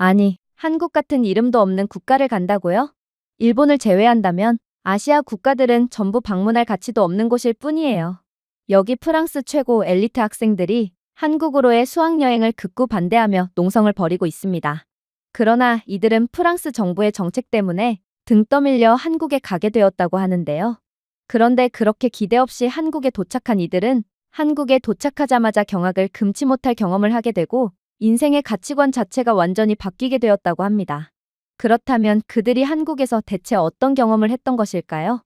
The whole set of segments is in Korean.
아니, 한국 같은 이름도 없는 국가를 간다고요? 일본을 제외한다면 아시아 국가들은 전부 방문할 가치도 없는 곳일 뿐이에요. 여기 프랑스 최고 엘리트 학생들이 한국으로의 수학여행을 극구 반대하며 농성을 벌이고 있습니다. 그러나 이들은 프랑스 정부의 정책 때문에 등 떠밀려 한국에 가게 되었다고 하는데요. 그런데 그렇게 기대 없이 한국에 도착한 이들은 한국에 도착하자마자 경악을 금치 못할 경험을 하게 되고 인생의 가치관 자체가 완전히 바뀌게 되었다고 합니다. 그렇다면 그들이 한국에서 대체 어떤 경험을 했던 것일까요?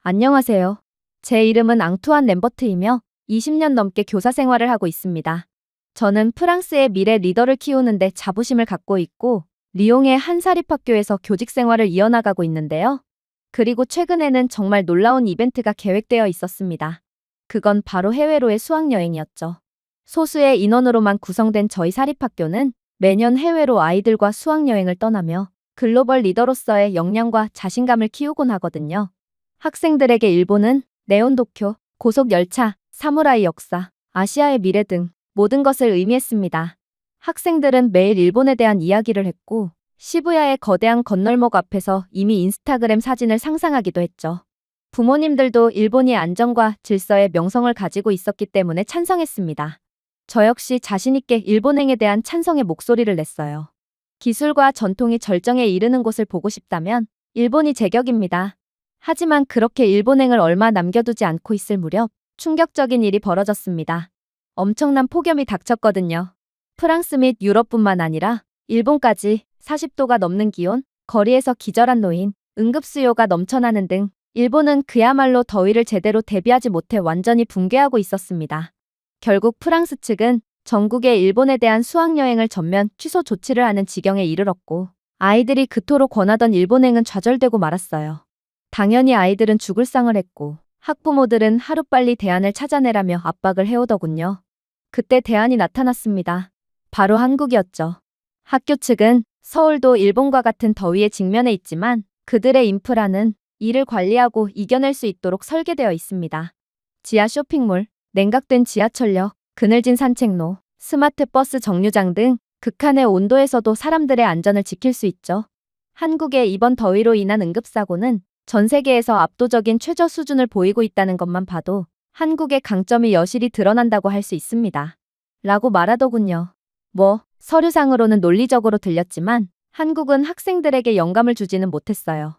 안녕하세요. 제 이름은 앙투안 램버트이며 20년 넘게 교사 생활을 하고 있습니다. 저는 프랑스의 미래 리더를 키우는데 자부심을 갖고 있고 리옹의 한 사립학교에서 교직 생활을 이어나가고 있는데요. 그리고 최근에는 정말 놀라운 이벤트가 계획되어 있었습니다. 그건 바로 해외로의 수학여행이었죠. 소수의 인원으로만 구성된 저희 사립학교는 매년 해외로 아이들과 수학여행을 떠나며 글로벌 리더로서의 역량과 자신감을 키우곤 하거든요. 학생들에게 일본은 네온도쿄, 고속열차, 사무라이 역사, 아시아의 미래 등 모든 것을 의미했습니다. 학생들은 매일 일본에 대한 이야기를 했고 시부야의 거대한 건널목 앞에서 이미 인스타그램 사진을 상상하기도 했죠. 부모님들도 일본이 안정과 질서의 명성을 가지고 있었기 때문에 찬성했습니다. 저 역시 자신있게 일본행에 대한 찬성의 목소리를 냈어요. 기술과 전통이 절정에 이르는 곳을 보고 싶다면 일본이 제격입니다. 하지만 그렇게 일본행을 얼마 남겨두지 않고 있을 무렵 충격적인 일이 벌어졌습니다. 엄청난 폭염이 닥쳤거든요. 프랑스 및 유럽뿐만 아니라 일본까지 40도가 넘는 기온, 거리에서 기절한 노인, 응급수요가 넘쳐나는 등 일본은 그야말로 더위를 제대로 대비하지 못해 완전히 붕괴하고 있었습니다. 결국 프랑스 측은 전국의 일본에 대한 수학여행을 전면 취소 조치를 하는 지경에 이르렀고 아이들이 그토록 권하던 일본행은 좌절되고 말았어요. 당연히 아이들은 죽을 상을 했고 학부모들은 하루빨리 대안을 찾아내라며 압박을 해오더군요. 그때 대안이 나타났습니다. 바로 한국이었죠. 학교 측은 서울도 일본과 같은 더위에 직면해 있지만 그들의 인프라는 이를 관리하고 이겨낼 수 있도록 설계되어 있습니다. 지하 쇼핑몰, 냉각된 지하철역, 그늘진 산책로, 스마트 버스 정류장 등 극한의 온도에서도 사람들의 안전을 지킬 수 있죠. 한국의 이번 더위로 인한 응급사고는 전 세계에서 압도적인 최저 수준을 보이고 있다는 것만 봐도 한국의 강점이 여실히 드러난다고 할 수 있습니다. 라고 말하더군요. 서류상으로는 논리적으로 들렸지만 한국은 학생들에게 영감을 주지는 못했어요.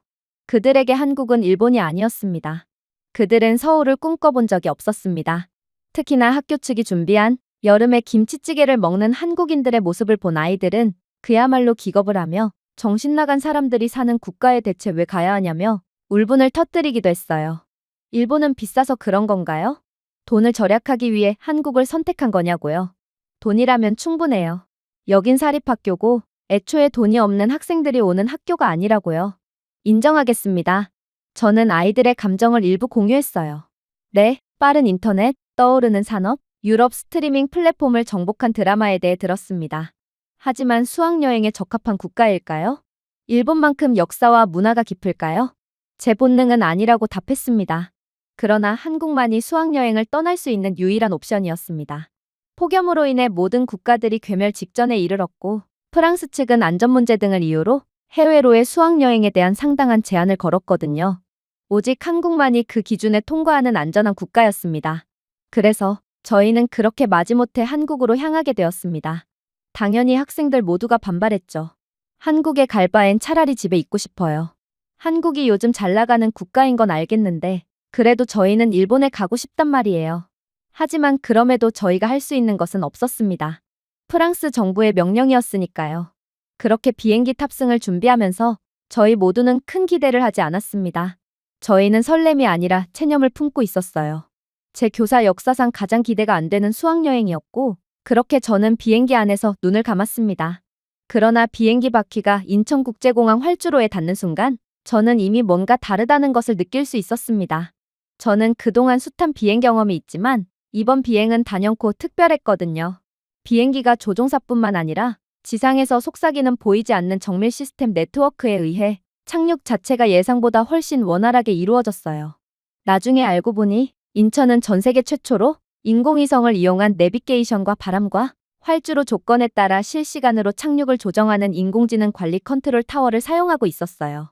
그들에게 한국은 일본이 아니었습니다. 그들은 서울을 꿈꿔본 적이 없었습니다. 특히나 학교 측이 준비한 여름에 김치찌개를 먹는 한국인들의 모습을 본 아이들은 그야말로 기겁을 하며 정신 나간 사람들이 사는 국가에 대체 왜 가야 하냐며 울분을 터뜨리기도 했어요. 일본은 비싸서 그런 건가요? 돈을 절약하기 위해 한국을 선택한 거냐고요? 돈이라면 충분해요. 여긴 사립학교고 애초에 돈이 없는 학생들이 오는 학교가 아니라고요. 인정하겠습니다. 저는 아이들의 감정을 일부 공유했어요. 네, 빠른 인터넷, 떠오르는 산업, 유럽 스트리밍 플랫폼을 정복한 드라마에 대해 들었습니다. 하지만 수학여행에 적합한 국가일까요? 일본만큼 역사와 문화가 깊을까요? 제 본능은 아니라고 답했습니다. 그러나 한국만이 수학여행을 떠날 수 있는 유일한 옵션이었습니다. 폭염으로 인해 모든 국가들이 괴멸 직전에 이르렀고 프랑스 측은 안전 문제 등을 이유로 해외로의 수학여행에 대한 상당한 제한을 걸었거든요. 오직 한국만이 그 기준에 통과하는 안전한 국가였습니다. 그래서 저희는 그렇게 마지못해 한국으로 향하게 되었습니다. 당연히 학생들 모두가 반발했죠. 한국에 갈 바엔 차라리 집에 있고 싶어요. 한국이 요즘 잘 나가는 국가인 건 알겠는데 그래도 저희는 일본에 가고 싶단 말이에요. 하지만 그럼에도 저희가 할 수 있는 것은 없었습니다. 프랑스 정부의 명령이었으니까요. 그렇게 비행기 탑승을 준비하면서 저희 모두는 큰 기대를 하지 않았습니다. 저희는 설렘이 아니라 체념을 품고 있었어요. 제 교사 역사상 가장 기대가 안 되는 수학여행이었고 그렇게 저는 비행기 안에서 눈을 감았습니다. 그러나 비행기 바퀴가 인천국제공항 활주로에 닿는 순간 저는 이미 뭔가 다르다는 것을 느낄 수 있었습니다. 저는 그동안 숱한 비행 경험이 있지만 이번 비행은 단연코 특별했거든요. 비행기가 조종사뿐만 아니라 지상에서 속삭이는 보이지 않는 정밀 시스템 네트워크에 의해 착륙 자체가 예상보다 훨씬 원활하게 이루어졌어요. 나중에 알고 보니 인천은 전 세계 최초로 인공위성을 이용한 내비게이션과 바람과 활주로 조건에 따라 실시간으로 착륙을 조정하는 인공지능 관리 컨트롤 타워를 사용하고 있었어요.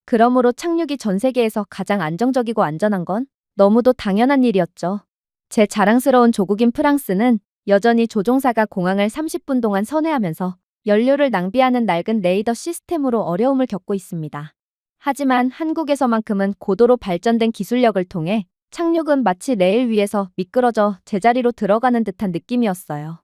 그러므로 착륙이 전 세계에서 가장 안정적이고 안전한 건 너무도 당연한 일이었죠. 제 자랑스러운 조국인 프랑스는 여전히 조종사가 공항을 30분 동안 선회하면서 연료를 낭비하는 낡은 레이더 시스템으로 어려움을 겪고 있습니다. 하지만 한국에서만큼은 고도로 발전된 기술력을 통해 착륙은 마치 레일 위에서 미끄러져 제자리로 들어가는 듯한 느낌이었어요.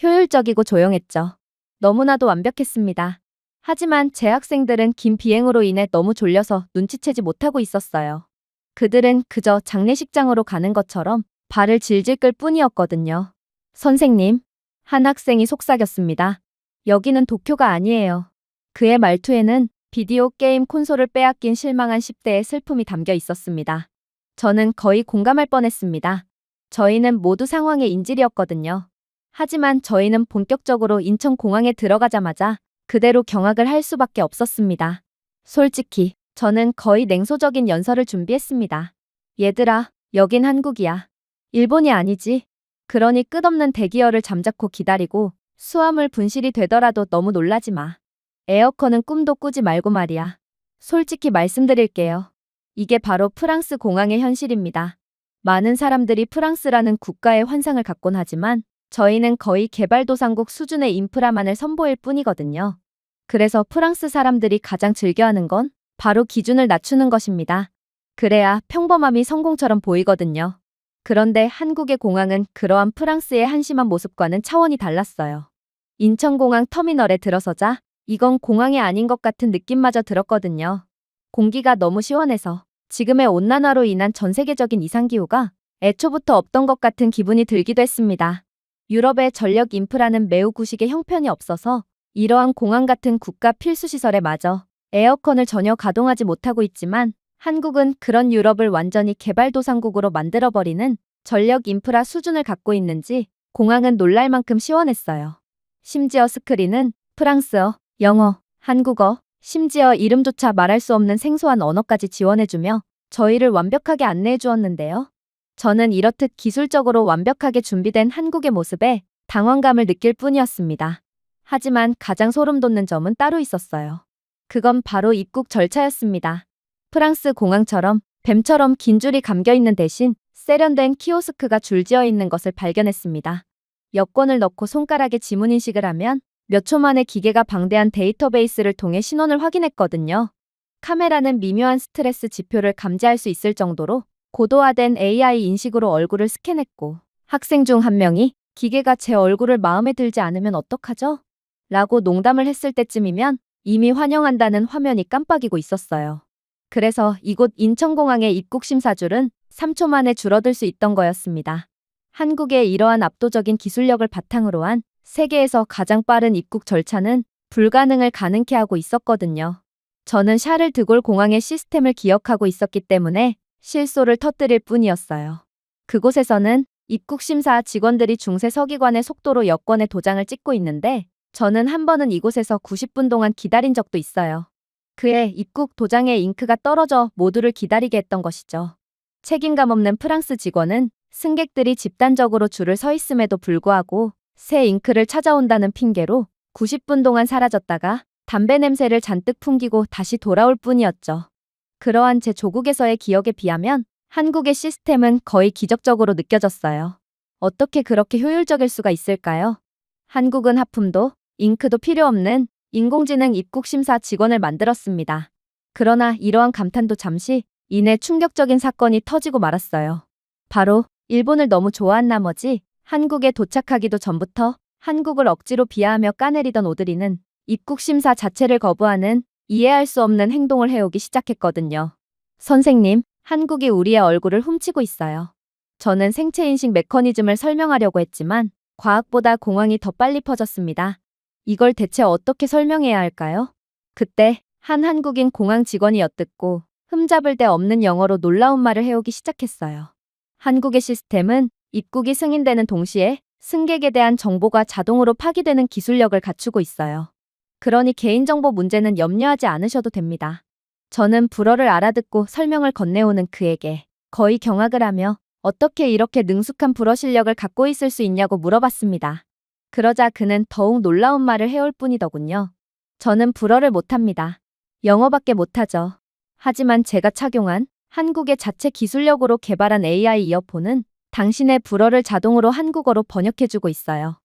효율적이고 조용했죠. 너무나도 완벽했습니다. 하지만 제 학생들은 긴 비행으로 인해 너무 졸려서 눈치채지 못하고 있었어요. 그들은 그저 장례식장으로 가는 것처럼 발을 질질 끌 뿐이었거든요. 선생님, 한 학생이 속삭였습니다. 여기는 도쿄가 아니에요. 그의 말투에는 비디오 게임 콘솔을 빼앗긴 실망한 10대의 슬픔이 담겨 있었습니다. 저는 거의 공감할 뻔했습니다. 저희는 모두 상황의 인질이었거든요. 하지만 저희는 본격적으로 인천공항에 들어가자마자 그대로 경악을 할 수밖에 없었습니다. 솔직히 저는 거의 냉소적인 연설을 준비했습니다. 얘들아, 여긴 한국이야. 일본이 아니지. 그러니 끝없는 대기열을 잠자코 기다리고 수화물 분실이 되더라도 너무 놀라지 마. 에어컨은 꿈도 꾸지 말고 말이야. 솔직히 말씀드릴게요. 이게 바로 프랑스 공항의 현실입니다. 많은 사람들이 프랑스라는 국가의 환상을 갖곤 하지만 저희는 거의 개발도상국 수준의 인프라만을 선보일 뿐이거든요. 그래서 프랑스 사람들이 가장 즐겨하는 건 바로 기준을 낮추는 것입니다. 그래야 평범함이 성공처럼 보이거든요. 그런데 한국의 공항은 그러한 프랑스의 한심한 모습과는 차원이 달랐어요. 인천공항 터미널에 들어서자 이건 공항이 아닌 것 같은 느낌마저 들었거든요. 공기가 너무 시원해서 지금의 온난화로 인한 전 세계적인 이상기후가 애초부터 없던 것 같은 기분이 들기도 했습니다. 유럽의 전력 인프라는 매우 구식의 형편이 없어서 이러한 공항 같은 국가 필수시설에 마저 에어컨을 전혀 가동하지 못하고 있지만 한국은 그런 유럽을 완전히 개발도상국으로 만들어버리는 전력 인프라 수준을 갖고 있는지 공항은 놀랄 만큼 시원했어요. 심지어 스크린은 프랑스어, 영어, 한국어, 심지어 이름조차 말할 수 없는 생소한 언어까지 지원해주며 저희를 완벽하게 안내해 주었는데요. 저는 이렇듯 기술적으로 완벽하게 준비된 한국의 모습에 당황감을 느낄 뿐이었습니다. 하지만 가장 소름 돋는 점은 따로 있었어요. 그건 바로 입국 절차였습니다. 프랑스 공항처럼 뱀처럼 긴 줄이 감겨있는 대신 세련된 키오스크가 줄지어 있는 것을 발견했습니다. 여권을 넣고 손가락에 지문 인식을 하면 몇 초 만에 기계가 방대한 데이터베이스를 통해 신원을 확인했거든요. 카메라는 미묘한 스트레스 지표를 감지할 수 있을 정도로 고도화된 AI 인식으로 얼굴을 스캔했고 학생 중 한 명이 기계가 제 얼굴을 마음에 들지 않으면 어떡하죠? 라고 농담을 했을 때쯤이면 이미 환영한다는 화면이 깜빡이고 있었어요. 그래서 이곳 인천공항의 입국 심사줄은 3초 만에 줄어들 수 있던 거였습니다. 한국의 이러한 압도적인 기술력을 바탕으로 한 세계에서 가장 빠른 입국 절차는 불가능을 가능케 하고 있었거든요. 저는 샤를 드골 공항의 시스템을 기억하고 있었기 때문에 실소를 터뜨릴 뿐이었어요. 그곳에서는 입국 심사 직원들이 중세 서기관의 속도로 여권에 도장을 찍고 있는데 저는 한 번은 이곳에서 90분 동안 기다린 적도 있어요. 그의 입국 도장에 잉크가 떨어져 모두를 기다리게 했던 것이죠. 책임감 없는 프랑스 직원은 승객들이 집단적으로 줄을 서 있음에도 불구하고 새 잉크를 찾아온다는 핑계로 90분 동안 사라졌다가 담배 냄새를 잔뜩 풍기고 다시 돌아올 뿐이었죠. 그러한 제 조국에서의 기억에 비하면 한국의 시스템은 거의 기적적으로 느껴졌어요. 어떻게 그렇게 효율적일 수가 있을까요? 한국은 하품도 잉크도 필요 없는 인공지능 입국심사 직원을 만들었습니다. 그러나 이러한 감탄도 잠시 이내 충격적인 사건이 터지고 말았어요. 바로 일본을 너무 좋아한 나머지 한국에 도착하기도 전부터 한국을 억지로 비하하며 까내리던 오드리는 입국심사 자체를 거부하는 이해할 수 없는 행동을 해오기 시작했거든요. 선생님, 한국이 우리의 얼굴을 훔치고 있어요. 저는 생체인식 메커니즘을 설명하려고 했지만 과학보다 공황이 더 빨리 퍼졌습니다. 이걸 대체 어떻게 설명해야 할까요? 그때 한 한국인 공항 직원이 엿듣고 흠잡을 데 없는 영어로 놀라운 말을 해오기 시작했어요. 한국의 시스템은 입국이 승인되는 동시에 승객에 대한 정보가 자동으로 파기되는 기술력을 갖추고 있어요. 그러니 개인정보 문제는 염려하지 않으셔도 됩니다. 저는 불어를 알아듣고 설명을 건네오는 그에게 거의 경악을 하며 어떻게 이렇게 능숙한 불어 실력을 갖고 있을 수 있냐고 물어봤습니다. 그러자 그는 더욱 놀라운 말을 해올 뿐이더군요. 저는 불어를 못합니다. 영어밖에 못하죠. 하지만 제가 착용한 한국의 자체 기술력으로 개발한 AI 이어폰은 당신의 불어를 자동으로 한국어로 번역해주고 있어요.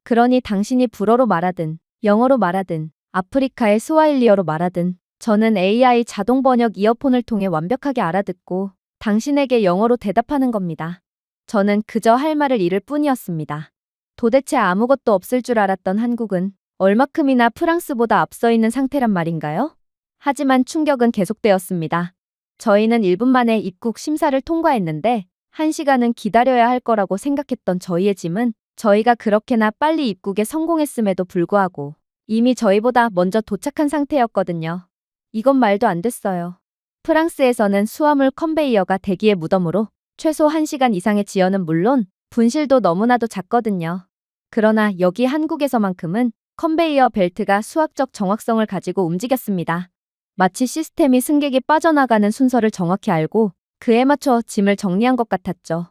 그러니 당신이 불어로 말하든 영어로 말하든 아프리카의 스와힐리어로 말하든 저는 AI 자동 번역 이어폰을 통해 완벽하게 알아듣고 당신에게 영어로 대답하는 겁니다. 저는 그저 할 말을 잃을 뿐이었습니다. 도대체 아무것도 없을 줄 알았던 한국은 얼마큼이나 프랑스보다 앞서 있는 상태란 말인가요? 하지만 충격은 계속되었습니다. 저희는 1분 만에 입국 심사를 통과했는데 1시간은 기다려야 할 거라고 생각했던 저희의 짐은 저희가 그렇게나 빨리 입국에 성공했음에도 불구하고 이미 저희보다 먼저 도착한 상태였거든요. 이건 말도 안 됐어요. 프랑스에서는 수화물 컨베이어가 대기의 무덤으로 최소 1시간 이상의 지연은 물론 분실도 너무나도 작거든요. 그러나 여기 한국에서만큼은 컨베이어 벨트가 수학적 정확성을 가지고 움직였습니다. 마치 시스템이 승객이 빠져나가는 순서를 정확히 알고 그에 맞춰 짐을 정리한 것 같았죠.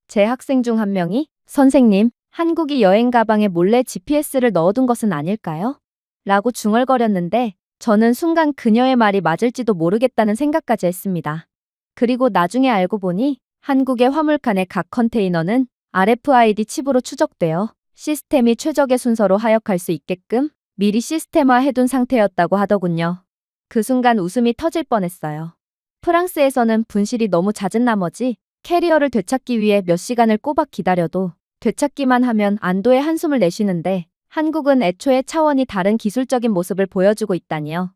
제 학생 중 한 명이 선생님, 한국이 여행 가방에 몰래 GPS를 넣어둔 것은 아닐까요? 라고 중얼거렸는데 저는 순간 그녀의 말이 맞을지도 모르겠다는 생각까지 했습니다. 그리고 나중에 알고 보니 한국의 화물칸의 각 컨테이너는 RFID 칩으로 추적되어 시스템이 최적의 순서로 하역할 수 있게끔 미리 시스템화 해둔 상태였다고 하더군요. 그 순간 웃음이 터질 뻔했어요. 프랑스에서는 분실이 너무 잦은 나머지 캐리어를 되찾기 위해 몇 시간을 꼬박 기다려도 되찾기만 하면 안도의 한숨을 내쉬는데 한국은 애초에 차원이 다른 기술적인 모습을 보여주고 있다니요.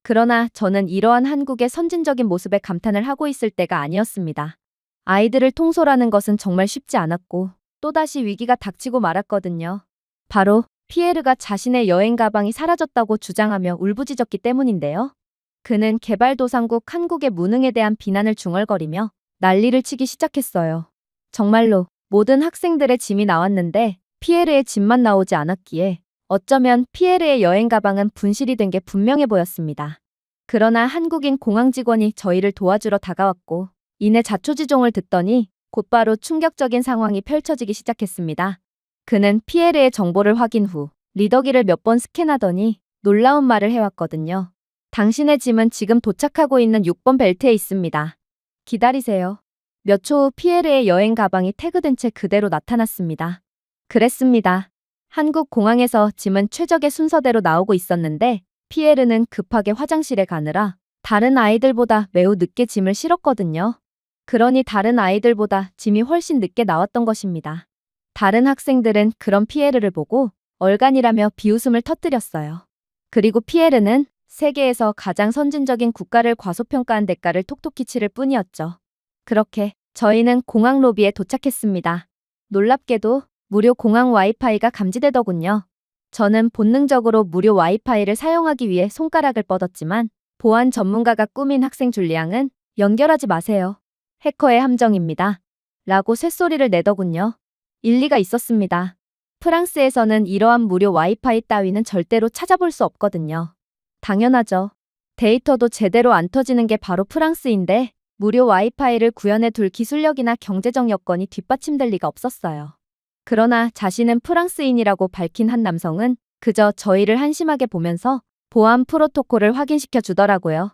그러나 저는 이러한 한국의 선진적인 모습에 감탄을 하고 있을 때가 아니었습니다. 아이들을 통솔하는 것은 정말 쉽지 않았고 또다시 위기가 닥치고 말았거든요. 바로 피에르가 자신의 여행 가방이 사라졌다고 주장하며 울부짖었기 때문인데요. 그는 개발도상국 한국의 무능에 대한 비난을 중얼거리며 난리를 치기 시작했어요. 정말로 모든 학생들의 짐이 나왔는데 피에르의 짐만 나오지 않았기에 어쩌면 피에르의 여행 가방은 분실이 된 게 분명해 보였습니다. 그러나 한국인 공항 직원이 저희를 도와주러 다가왔고 이내 자초지종을 듣더니 곧바로 충격적인 상황이 펼쳐지기 시작했습니다. 그는 피에르의 정보를 확인 후 리더기를 몇 번 스캔하더니 놀라운 말을 해왔거든요. 당신의 짐은 지금 도착하고 있는 6번 벨트에 있습니다. 기다리세요. 몇 초 후 피에르의 여행 가방이 태그된 채 그대로 나타났습니다. 그랬습니다. 한국 공항에서 짐은 최적의 순서대로 나오고 있었는데 피에르는 급하게 화장실에 가느라 다른 아이들보다 매우 늦게 짐을 실었거든요. 그러니 다른 아이들보다 짐이 훨씬 늦게 나왔던 것입니다. 다른 학생들은 그런 피에르를 보고 얼간이라며 비웃음을 터뜨렸어요. 그리고 피에르는 세계에서 가장 선진적인 국가를 과소평가한 대가를 톡톡히 치를 뿐이었죠. 그렇게 저희는 공항 로비에 도착했습니다. 놀랍게도 무료 공항 와이파이가 감지되더군요. 저는 본능적으로 무료 와이파이를 사용하기 위해 손가락을 뻗었지만 보안 전문가가 꾸민 학생 줄리앙은 연결하지 마세요. 해커의 함정입니다. 라고 쇳소리를 내더군요. 일리가 있었습니다. 프랑스에서는 이러한 무료 와이파이 따위는 절대로 찾아볼 수 없거든요. 당연하죠. 데이터도 제대로 안 터지는 게 바로 프랑스인데 무료 와이파이를 구현해 둘 기술력이나 경제적 여건이 뒷받침될 리가 없었어요. 그러나 자신은 프랑스인이라고 밝힌 한 남성은 그저 저희를 한심하게 보면서 보안 프로토콜을 확인시켜 주더라고요.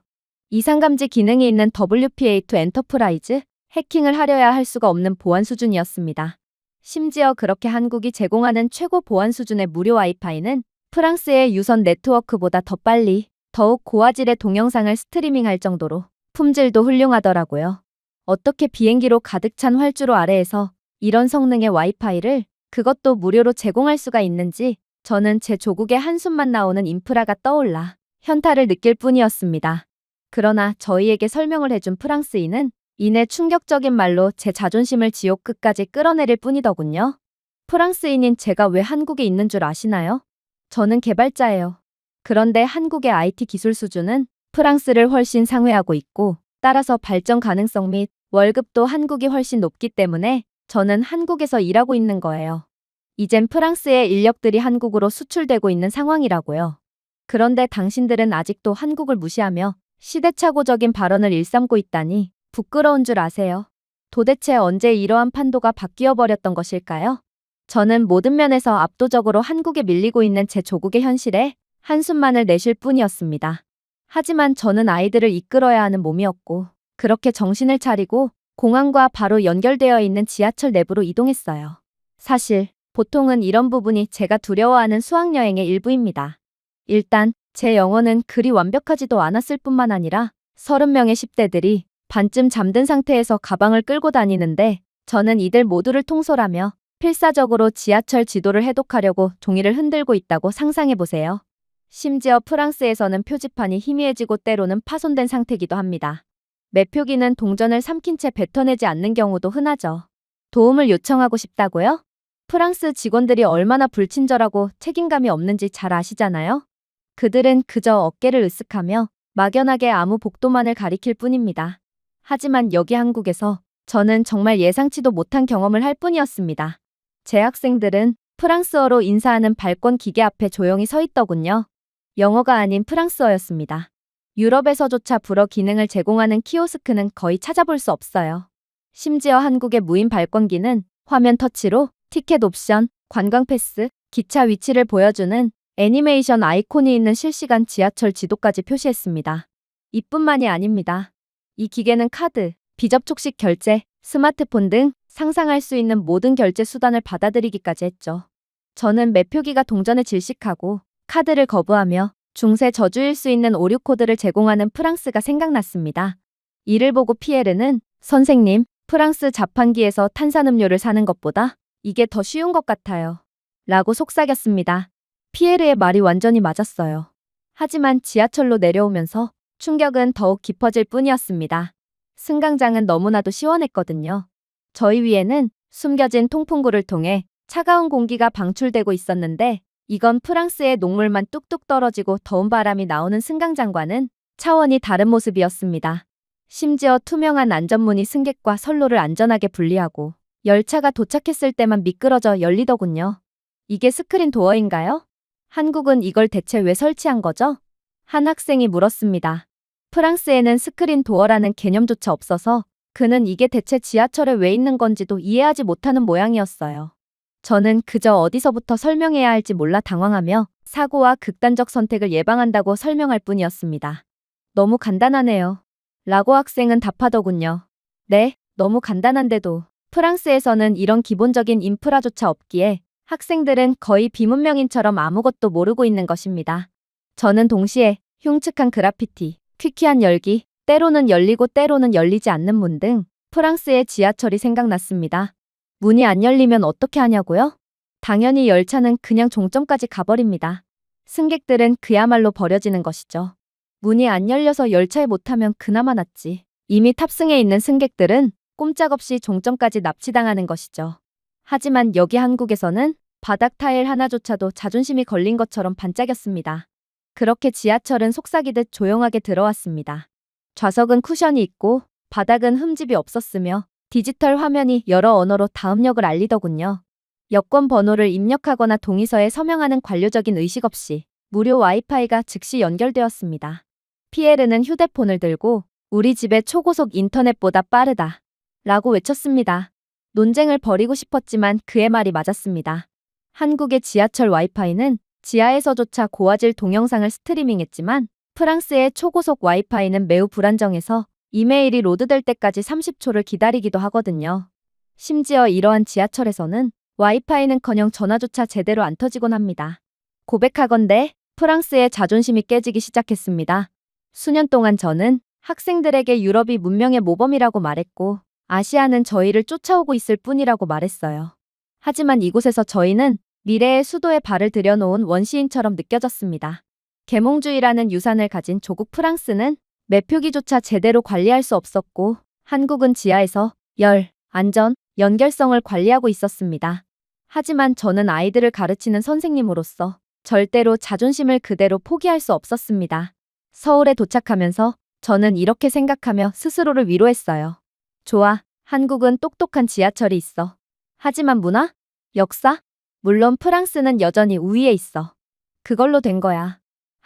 이상감지 기능이 있는 WPA2 엔터프라이즈, 해킹을 하려야 할 수가 없는 보안 수준이었습니다. 심지어 그렇게 한국이 제공하는 최고 보안 수준의 무료 와이파이는 프랑스의 유선 네트워크보다 더 빨리, 더욱 고화질의 동영상을 스트리밍할 정도로 품질도 훌륭하더라고요. 어떻게 비행기로 가득 찬 활주로 아래에서 이런 성능의 와이파이를 그것도 무료로 제공할 수가 있는지 저는 제 조국의 한숨만 나오는 인프라가 떠올라 현타를 느낄 뿐이었습니다. 그러나 저희에게 설명을 해준 프랑스인은 이내 충격적인 말로 제 자존심을 지옥 끝까지 끌어내릴 뿐이더군요. 프랑스인인 제가 왜 한국에 있는 줄 아시나요? 저는 개발자예요. 그런데 한국의 IT 기술 수준은 프랑스를 훨씬 상회하고 있고 따라서 발전 가능성 및 월급도 한국이 훨씬 높기 때문에 저는 한국에서 일하고 있는 거예요. 이젠 프랑스의 인력들이 한국으로 수출되고 있는 상황이라고요. 그런데 당신들은 아직도 한국을 무시하며 시대착오적인 발언을 일삼고 있다니 부끄러운 줄 아세요? 도대체 언제 이러한 판도가 바뀌어 버렸던 것일까요? 저는 모든 면에서 압도적으로 한국에 밀리고 있는 제 조국의 현실에 한숨만을 내쉴 뿐이었습니다. 하지만 저는 아이들을 이끌어야 하는 몸이었고, 그렇게 정신을 차리고 공항과 바로 연결되어 있는 지하철 내부로 이동했어요. 사실, 보통은 이런 부분이 제가 두려워하는 수학여행의 일부입니다. 일단, 제 영어는 그리 완벽하지도 않았을 뿐만 아니라 30명의 10대들이 반쯤 잠든 상태에서 가방을 끌고 다니는데 저는 이들 모두를 통솔하며 필사적으로 지하철 지도를 해독하려고 종이를 흔들고 있다고 상상해보세요. 심지어 프랑스에서는 표지판이 희미해지고 때로는 파손된 상태이기도 합니다. 매표기는 동전을 삼킨 채 뱉어내지 않는 경우도 흔하죠. 도움을 요청하고 싶다고요? 프랑스 직원들이 얼마나 불친절하고 책임감이 없는지 잘 아시잖아요? 그들은 그저 어깨를 으쓱하며 막연하게 아무 복도만을 가리킬 뿐입니다. 하지만 여기 한국에서 저는 정말 예상치도 못한 경험을 할 뿐이었습니다. 제 학생들은 프랑스어로 인사하는 발권 기계 앞에 조용히 서 있더군요. 영어가 아닌 프랑스어였습니다. 유럽에서조차 불어 기능을 제공하는 키오스크는 거의 찾아볼 수 없어요. 심지어 한국의 무인 발권기는 화면 터치로 티켓 옵션, 관광 패스, 기차 위치를 보여주는 애니메이션 아이콘이 있는 실시간 지하철 지도까지 표시했습니다. 이뿐만이 아닙니다. 이 기계는 카드, 비접촉식 결제, 스마트폰 등 상상할 수 있는 모든 결제 수단을 받아들이기까지 했죠. 저는 매표기가 동전에 질식하고 카드를 거부하며 중세 저주일 수 있는 오류 코드를 제공하는 프랑스가 생각났습니다. 이를 보고 피에르는 선생님, 프랑스 자판기에서 탄산음료를 사는 것보다 이게 더 쉬운 것 같아요. 라고 속삭였습니다. 피에르의 말이 완전히 맞았어요. 하지만 지하철로 내려오면서 충격은 더욱 깊어질 뿐이었습니다. 승강장은 너무나도 시원했거든요. 저희 위에는 숨겨진 통풍구를 통해 차가운 공기가 방출되고 있었는데 이건 프랑스의 녹물만 뚝뚝 떨어지고 더운 바람이 나오는 승강장과는 차원이 다른 모습이었습니다. 심지어 투명한 안전문이 승객과 선로를 안전하게 분리하고 열차가 도착했을 때만 미끄러져 열리더군요. 이게 스크린 도어인가요? 한국은 이걸 대체 왜 설치한 거죠? 한 학생이 물었습니다. 프랑스에는 스크린 도어라는 개념조차 없어서 그는 이게 대체 지하철에 왜 있는 건지도 이해하지 못하는 모양이었어요. 저는 그저 어디서부터 설명해야 할지 몰라 당황하며 사고와 극단적 선택을 예방한다고 설명할 뿐이었습니다. 너무 간단하네요. 라고 학생은 답하더군요. 네, 너무 간단한데도 프랑스에서는 이런 기본적인 인프라조차 없기에 학생들은 거의 비문명인처럼 아무것도 모르고 있는 것입니다. 저는 동시에 흉측한 그라피티, 퀴퀴한 열기, 때로는 열리고 때로는 열리지 않는 문 등 프랑스의 지하철이 생각났습니다. 문이 안 열리면 어떻게 하냐고요? 당연히 열차는 그냥 종점까지 가버립니다. 승객들은 그야말로 버려지는 것이죠. 문이 안 열려서 열차에 못 타면 그나마 낫지. 이미 탑승해 있는 승객들은 꼼짝없이 종점까지 납치당하는 것이죠. 하지만 여기 한국에서는 바닥 타일 하나조차도 자존심이 걸린 것처럼 반짝였습니다. 그렇게 지하철은 속삭이듯 조용하게 들어왔습니다. 좌석은 쿠션이 있고 바닥은 흠집이 없었으며 디지털 화면이 여러 언어로 다음 역을 알리더군요. 여권 번호를 입력하거나 동의서에 서명하는 관료적인 의식 없이 무료 와이파이가 즉시 연결되었습니다. 피에르는 휴대폰을 들고 우리 집의 초고속 인터넷보다 빠르다 라고 외쳤습니다. 논쟁을 벌이고 싶었지만 그의 말이 맞았습니다. 한국의 지하철 와이파이는 지하에서조차 고화질 동영상을 스트리밍했지만 프랑스의 초고속 와이파이는 매우 불안정해서 이메일이 로드될 때까지 30초를 기다리기도 하거든요. 심지어 이러한 지하철에서는 와이파이는커녕 전화조차 제대로 안 터지곤 합니다. 고백하건대 프랑스의 자존심이 깨지기 시작했습니다. 수년 동안 저는 학생들에게 유럽이 문명의 모범이라고 말했고 아시아는 저희를 쫓아오고 있을 뿐이라고 말했어요. 하지만 이곳에서 저희는 미래의 수도에 발을 들여놓은 원시인처럼 느껴졌습니다. 계몽주의라는 유산을 가진 조국 프랑스는 매표기조차 제대로 관리할 수 없었고 한국은 지하에서 열, 안전, 연결성을 관리하고 있었습니다. 하지만 저는 아이들을 가르치는 선생님으로서 절대로 자존심을 그대로 포기할 수 없었습니다. 서울에 도착하면서 저는 이렇게 생각하며 스스로를 위로했어요. 좋아, 한국은 똑똑한 지하철이 있어. 하지만 문화? 역사? 물론 프랑스는 여전히 우위에 있어. 그걸로 된 거야.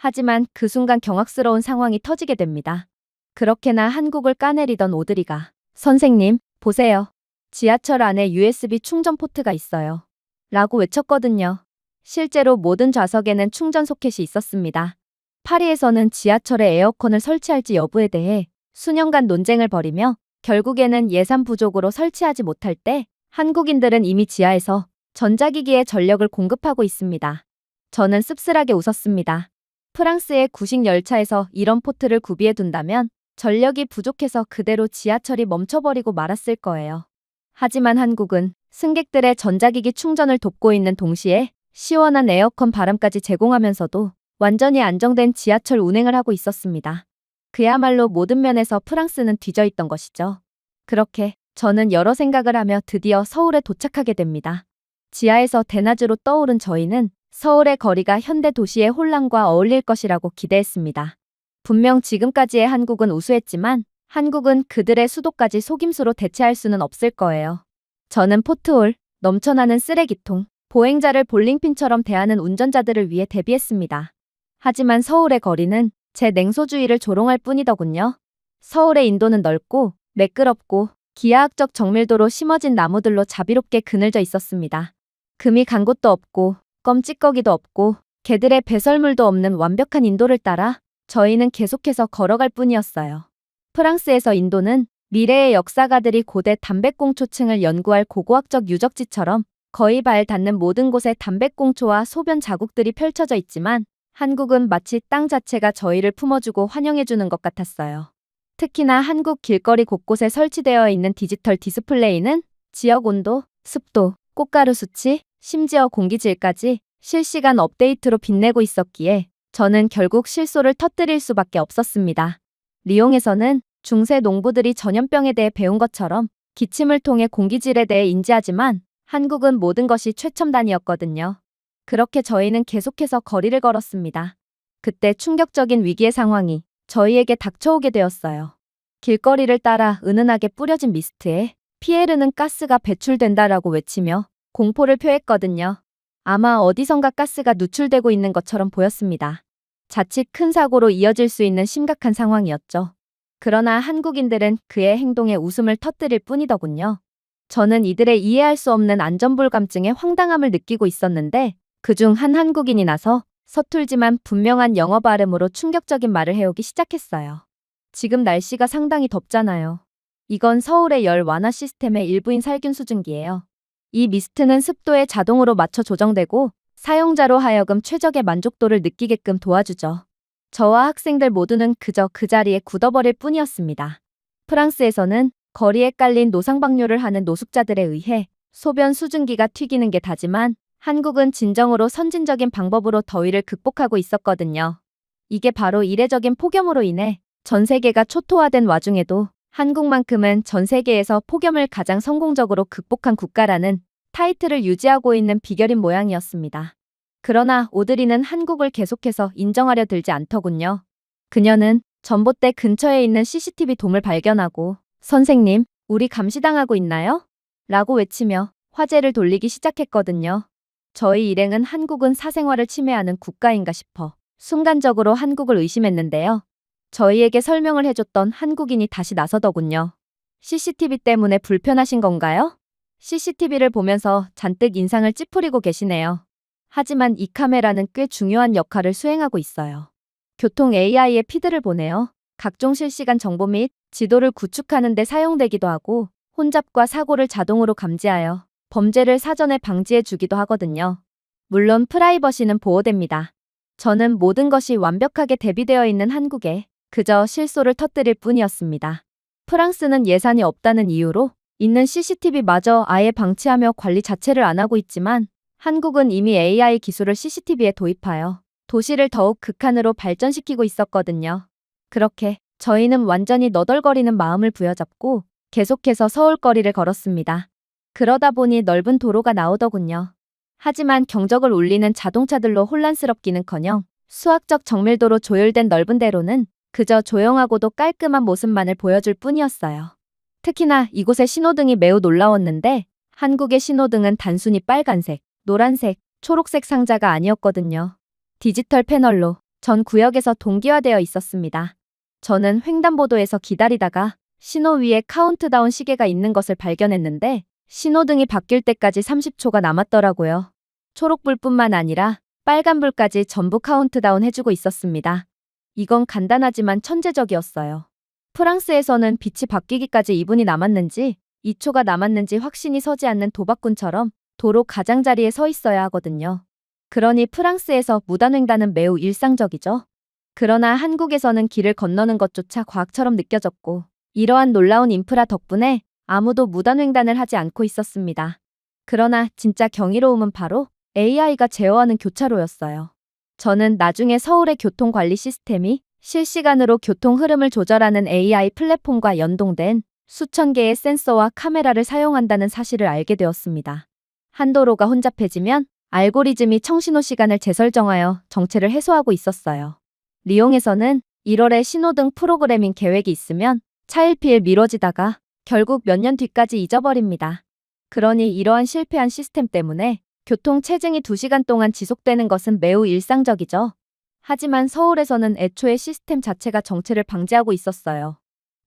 하지만 그 순간 경악스러운 상황이 터지게 됩니다. 그렇게나 한국을 까내리던 오드리가 선생님, 보세요. 지하철 안에 USB 충전 포트가 있어요. 라고 외쳤거든요. 실제로 모든 좌석에는 충전 소켓이 있었습니다. 파리에서는 지하철에 에어컨을 설치할지 여부에 대해 수년간 논쟁을 벌이며 결국에는 예산 부족으로 설치하지 못할 때 한국인들은 이미 지하에서 전자기기에 전력을 공급하고 있습니다. 저는 씁쓸하게 웃었습니다. 프랑스의 구식 열차에서 이런 포트를 구비해 둔다면 전력이 부족해서 그대로 지하철이 멈춰버리고 말았을 거예요. 하지만 한국은 승객들의 전자기기 충전을 돕고 있는 동시에 시원한 에어컨 바람까지 제공하면서도 완전히 안정된 지하철 운행을 하고 있었습니다. 그야말로 모든 면에서 프랑스는 뒤져 있던 것이죠. 그렇게 저는 여러 생각을 하며 드디어 서울에 도착하게 됩니다. 지하에서 대낮으로 떠오른 저희는 서울의 거리가 현대 도시의 혼란과 어울릴 것이라고 기대했습니다. 분명 지금까지의 한국은 우수했지만 한국은 그들의 수도까지 속임수로 대체할 수는 없을 거예요. 저는 포트홀, 넘쳐나는 쓰레기통, 보행자를 볼링핀처럼 대하는 운전자들을 위해 대비했습니다. 하지만 서울의 거리는 제 냉소주의를 조롱할 뿐이더군요. 서울의 인도는 넓고 매끄럽고 기하학적 정밀도로 심어진 나무들로 자비롭게 그늘져 있었습니다. 금이 간 곳도 없고 껌찌꺼기도 없고 개들의 배설물도 없는 완벽한 인도를 따라 저희는 계속해서 걸어갈 뿐이었어요. 프랑스에서 인도는 미래의 역사가들이 고대 담백공초층을 연구할 고고학적 유적지처럼 거의 발 닿는 모든 곳에 담백공초와 소변 자국들이 펼쳐져 있지만 한국은 마치 땅 자체가 저희를 품어주고 환영해주는 것 같았어요. 특히나 한국 길거리 곳곳에 설치되어 있는 디지털 디스플레이는 지역 온도, 습도, 꽃가루 수치, 심지어 공기질까지 실시간 업데이트로 빛내고 있었기에 저는 결국 실소를 터뜨릴 수밖에 없었습니다. 리옹에서는 중세 농부들이 전염병에 대해 배운 것처럼 기침을 통해 공기질에 대해 인지하지만 한국은 모든 것이 최첨단이었거든요. 그렇게 저희는 계속해서 거리를 걸었습니다. 그때 충격적인 위기의 상황이 저희에게 닥쳐오게 되었어요. 길거리를 따라 은은하게 뿌려진 미스트에 피에르는 가스가 배출된다라고 외치며 공포를 표했거든요. 아마 어디선가 가스가 누출되고 있는 것처럼 보였습니다. 자칫 큰 사고로 이어질 수 있는 심각한 상황이었죠. 그러나 한국인들은 그의 행동에 웃음을 터뜨릴 뿐이더군요. 저는 이들의 이해할 수 없는 안전불감증의 황당함을 느끼고 있었는데 그중 한 한국인이 나서 서툴지만 분명한 영어 발음으로 충격적인 말을 해오기 시작했어요. 지금 날씨가 상당히 덥잖아요. 이건 서울의 열 완화 시스템의 일부인 살균 수증기예요. 이 미스트는 습도에 자동으로 맞춰 조정되고 사용자로 하여금 최적의 만족도를 느끼게끔 도와주죠. 저와 학생들 모두는 그저 그 자리에 굳어버릴 뿐이었습니다. 프랑스에서는 거리에 깔린 노상방뇨를 하는 노숙자들에 의해 소변 수증기가 튀기는 게 다지만 한국은 진정으로 선진적인 방법으로 더위를 극복하고 있었거든요. 이게 바로 이례적인 폭염으로 인해 전 세계가 초토화된 와중에도 한국만큼은 전 세계에서 폭염을 가장 성공적으로 극복한 국가라는 타이틀을 유지하고 있는 비결인 모양이었습니다. 그러나 오드리는 한국을 계속해서 인정하려 들지 않더군요. 그녀는 전봇대 근처에 있는 CCTV 돔을 발견하고 선생님, 우리 감시당하고 있나요? 라고 외치며 화제를 돌리기 시작했거든요. 저희 일행은 한국은 사생활을 침해하는 국가인가 싶어 순간적으로 한국을 의심했는데요. 저희에게 설명을 해줬던 한국인이 다시 나서더군요. CCTV 때문에 불편하신 건가요? CCTV를 보면서 잔뜩 인상을 찌푸리고 계시네요. 하지만 이 카메라는 꽤 중요한 역할을 수행하고 있어요. 교통 AI의 피드를 보내어 각종 실시간 정보 및 지도를 구축하는 데 사용되기도 하고 혼잡과 사고를 자동으로 감지하여 범죄를 사전에 방지해 주기도 하거든요. 물론 프라이버시는 보호됩니다. 저는 모든 것이 완벽하게 대비되어 있는 한국에 그저 실소를 터뜨릴 뿐이었습니다. 프랑스는 예산이 없다는 이유로 있는 CCTV마저 아예 방치하며 관리 자체를 안 하고 있지만 한국은 이미 AI 기술을 CCTV에 도입하여 도시를 더욱 극한으로 발전시키고 있었거든요. 그렇게 저희는 완전히 너덜거리는 마음을 부여잡고 계속해서 서울거리를 걸었습니다. 그러다 보니 넓은 도로가 나오더군요. 하지만 경적을 울리는 자동차들로 혼란스럽기는커녕 수학적 정밀도로 조율된 넓은 대로는 그저 조용하고도 깔끔한 모습만을 보여줄 뿐이었어요. 특히나 이곳의 신호등이 매우 놀라웠는데 한국의 신호등은 단순히 빨간색, 노란색, 초록색 상자가 아니었거든요. 디지털 패널로 전 구역에서 동기화되어 있었습니다. 저는 횡단보도에서 기다리다가 신호 위에 카운트다운 시계가 있는 것을 발견했는데 신호등이 바뀔 때까지 30초가 남았더라고요. 초록불뿐만 아니라 빨간불까지 전부 카운트다운 해주고 있었습니다. 이건 간단하지만 천재적이었어요. 프랑스에서는 빛이 바뀌기까지 2분이 남았는지 2초가 남았는지 확신이 서지 않는 도박꾼처럼 도로 가장자리에 서 있어야 하거든요. 그러니 프랑스에서 무단횡단은 매우 일상적이죠. 그러나 한국에서는 길을 건너는 것조차 과학처럼 느껴졌고 이러한 놀라운 인프라 덕분에 아무도 무단횡단을 하지 않고 있었습니다. 그러나 진짜 경이로움은 바로 AI가 제어하는 교차로였어요. 저는 나중에 서울의 교통관리 시스템이 실시간으로 교통 흐름을 조절하는 AI 플랫폼과 연동된 수천 개의 센서와 카메라를 사용한다는 사실을 알게 되었습니다. 한 도로가 혼잡해지면 알고리즘이 청신호 시간을 재설정하여 정체를 해소하고 있었어요. 리옹에서는 1월에 신호등 프로그래밍 계획이 있으면 차일피일 미뤄지다가 결국 몇 년 뒤까지 잊어버립니다. 그러니 이러한 실패한 시스템 때문에 교통 체증이 2시간 동안 지속되는 것은 매우 일상적이죠. 하지만 서울에서는 애초에 시스템 자체가 정체를 방지하고 있었어요.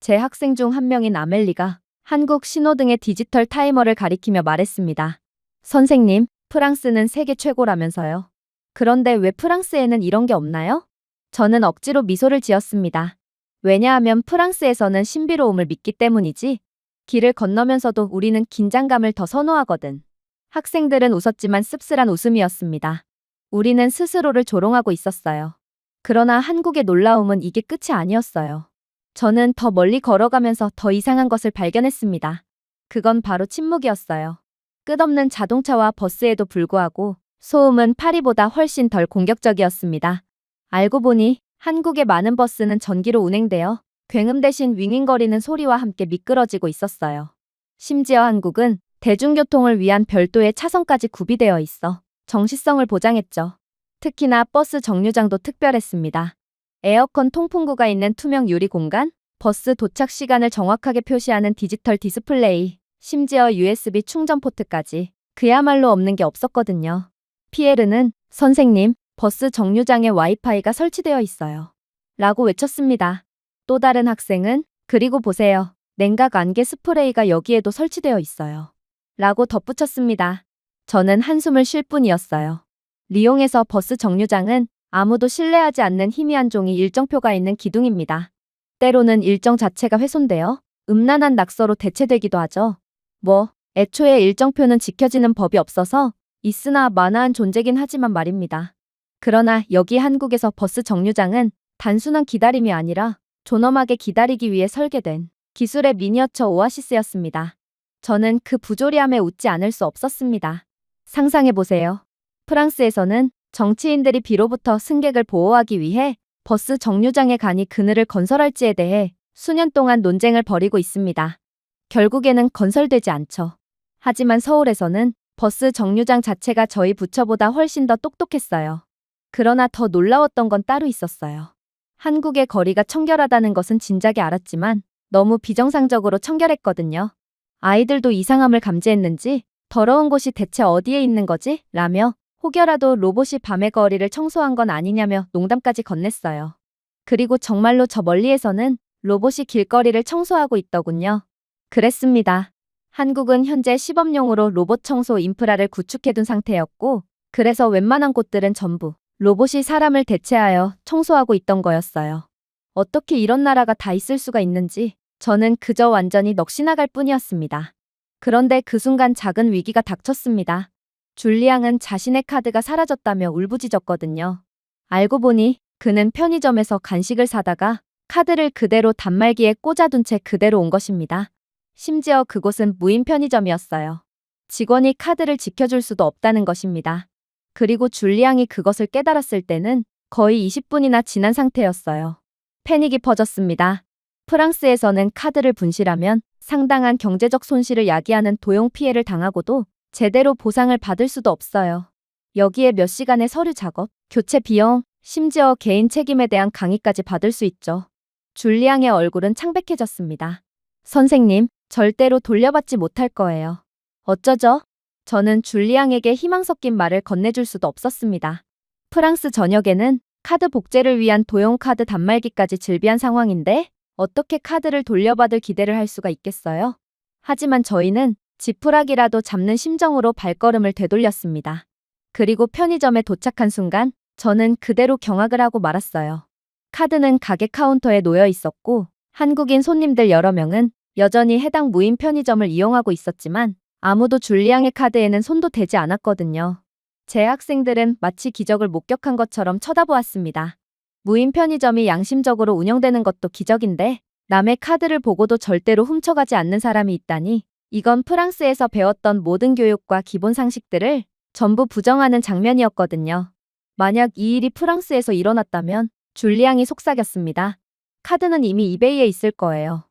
제 학생 중 한 명인 아멜리가 한국 신호등의 디지털 타이머를 가리키며 말했습니다. 선생님, 프랑스는 세계 최고라면서요. 그런데 왜 프랑스에는 이런 게 없나요? 저는 억지로 미소를 지었습니다. 왜냐하면 프랑스에서는 신비로움을 믿기 때문이지. 길을 건너면서도 우리는 긴장감을 더 선호하거든. 학생들은 웃었지만 씁쓸한 웃음이었습니다. 우리는 스스로를 조롱하고 있었어요. 그러나 한국의 놀라움은 이게 끝이 아니었어요. 저는 더 멀리 걸어가면서 더 이상한 것을 발견했습니다. 그건 바로 침묵이었어요. 끝없는 자동차와 버스에도 불구하고 소음은 파리보다 훨씬 덜 공격적이었습니다. 알고 보니 한국의 많은 버스는 전기로 운행되어 굉음 대신 윙윙거리는 소리와 함께 미끄러지고 있었어요. 심지어 한국은 대중교통을 위한 별도의 차선까지 구비되어 있어 정시성을 보장했죠. 특히나 버스 정류장도 특별했습니다. 에어컨 통풍구가 있는 투명 유리 공간, 버스 도착 시간을 정확하게 표시하는 디지털 디스플레이, 심지어 USB 충전 포트까지 그야말로 없는 게 없었거든요. 피에르는 선생님, 버스 정류장에 와이파이가 설치되어 있어요. 라고 외쳤습니다. 또 다른 학생은 그리고 보세요. 냉각 안개 스프레이가 여기에도 설치되어 있어요. 라고 덧붙였습니다. 저는 한숨을 쉴 뿐이었어요. 리옹에서 버스 정류장은 아무도 신뢰하지 않는 희미한 종이 일정표가 있는 기둥입니다. 때로는 일정 자체가 훼손되어 음란한 낙서로 대체되기도 하죠. 애초에 일정표는 지켜지는 법이 없어서 있으나 마나한 존재긴 하지만 말입니다. 그러나 여기 한국에서 버스 정류장은 단순한 기다림이 아니라 존엄하게 기다리기 위해 설계된 기술의 미니어처 오아시스였습니다. 저는 그 부조리함에 웃지 않을 수 없었습니다. 상상해보세요. 프랑스에서는 정치인들이 비로부터 승객을 보호하기 위해 버스 정류장에 가니 그늘을 건설할지에 대해 수년 동안 논쟁을 벌이고 있습니다. 결국에는 건설되지 않죠. 하지만 서울에서는 버스 정류장 자체가 저희 부처보다 훨씬 더 똑똑했어요. 그러나 더 놀라웠던 건 따로 있었어요. 한국의 거리가 청결하다는 것은 진작에 알았지만 너무 비정상적으로 청결했거든요. 아이들도 이상함을 감지했는지 더러운 곳이 대체 어디에 있는 거지? 라며 혹여라도 로봇이 밤의 거리를 청소한 건 아니냐며 농담까지 건넸어요. 그리고 정말로 저 멀리에서는 로봇이 길거리를 청소하고 있더군요. 그랬습니다. 한국은 현재 시범용으로 로봇 청소 인프라를 구축해둔 상태였고 그래서 웬만한 곳들은 전부 로봇이 사람을 대체하여 청소하고 있던 거였어요. 어떻게 이런 나라가 다 있을 수가 있는지 저는 그저 완전히 넋이 나갈 뿐이었습니다. 그런데 그 순간 작은 위기가 닥쳤습니다. 줄리앙은 자신의 카드가 사라졌다며 울부짖었거든요. 알고 보니 그는 편의점에서 간식을 사다가 카드를 그대로 단말기에 꽂아둔 채 그대로 온 것입니다. 심지어 그곳은 무인 편의점이었어요. 직원이 카드를 지켜줄 수도 없다는 것입니다. 그리고 줄리앙이 그것을 깨달았을 때는 거의 20분이나 지난 상태였어요. 패닉이 퍼졌습니다. 프랑스에서는 카드를 분실하면 상당한 경제적 손실을 야기하는 도용 피해를 당하고도 제대로 보상을 받을 수도 없어요. 여기에 몇 시간의 서류 작업, 교체 비용, 심지어 개인 책임에 대한 강의까지 받을 수 있죠. 줄리앙의 얼굴은 창백해졌습니다. 선생님, 절대로 돌려받지 못할 거예요. 어쩌죠? 저는 줄리앙에게 희망 섞인 말을 건네줄 수도 없었습니다. 프랑스 전역에는 카드 복제를 위한 도용 카드 단말기까지 즐비한 상황인데 어떻게 카드를 돌려받을 기대를 할 수가 있겠어요? 하지만 저희는 지푸라기라도 잡는 심정으로 발걸음을 되돌렸습니다. 그리고 편의점에 도착한 순간 저는 그대로 경악을 하고 말았어요. 카드는 가게 카운터에 놓여 있었고 한국인 손님들 여러 명은 여전히 해당 무인 편의점을 이용하고 있었지만 아무도 줄리앙의 카드에는 손도 대지 않았거든요. 제 학생들은 마치 기적을 목격한 것처럼 쳐다보았습니다. 무인 편의점이 양심적으로 운영되는 것도 기적인데 남의 카드를 보고도 절대로 훔쳐가지 않는 사람이 있다니 이건 프랑스에서 배웠던 모든 교육과 기본 상식들을 전부 부정하는 장면이었거든요. 만약 이 일이 프랑스에서 일어났다면 줄리앙이 속삭였습니다. 카드는 이미 이베이에 있을 거예요.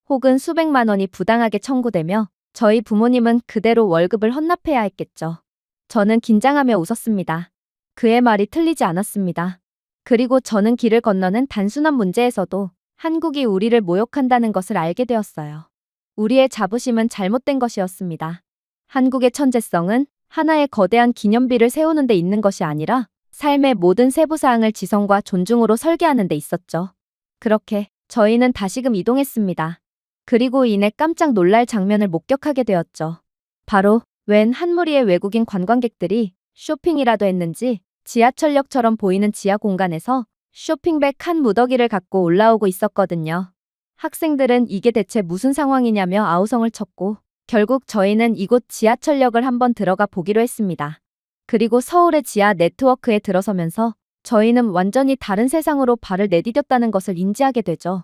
혹은 수백만 원이 부당하게 청구되며 저희 부모님은 그대로 월급을 헌납해야 했겠죠. 저는 긴장하며 웃었습니다. 그의 말이 틀리지 않았습니다. 그리고 저는 길을 건너는 단순한 문제에서도 한국이 우리를 모욕한다는 것을 알게 되었어요. 우리의 자부심은 잘못된 것이었습니다. 한국의 천재성은 하나의 거대한 기념비를 세우는 데 있는 것이 아니라 삶의 모든 세부사항을 지성과 존중으로 설계하는 데 있었죠. 그렇게 저희는 다시금 이동했습니다. 그리고 이내 깜짝 놀랄 장면을 목격하게 되었죠. 바로 웬 한 무리의 외국인 관광객들이 쇼핑이라도 했는지 지하철역처럼 보이는 지하 공간에서 쇼핑백 한 무더기를 갖고 올라오고 있었거든요. 학생들은 이게 대체 무슨 상황이냐며 아우성을 쳤고 결국 저희는 이곳 지하철역을 한번 들어가 보기로 했습니다. 그리고 서울의 지하 네트워크에 들어서면서 저희는 완전히 다른 세상으로 발을 내디뎠다는 것을 인지하게 되죠.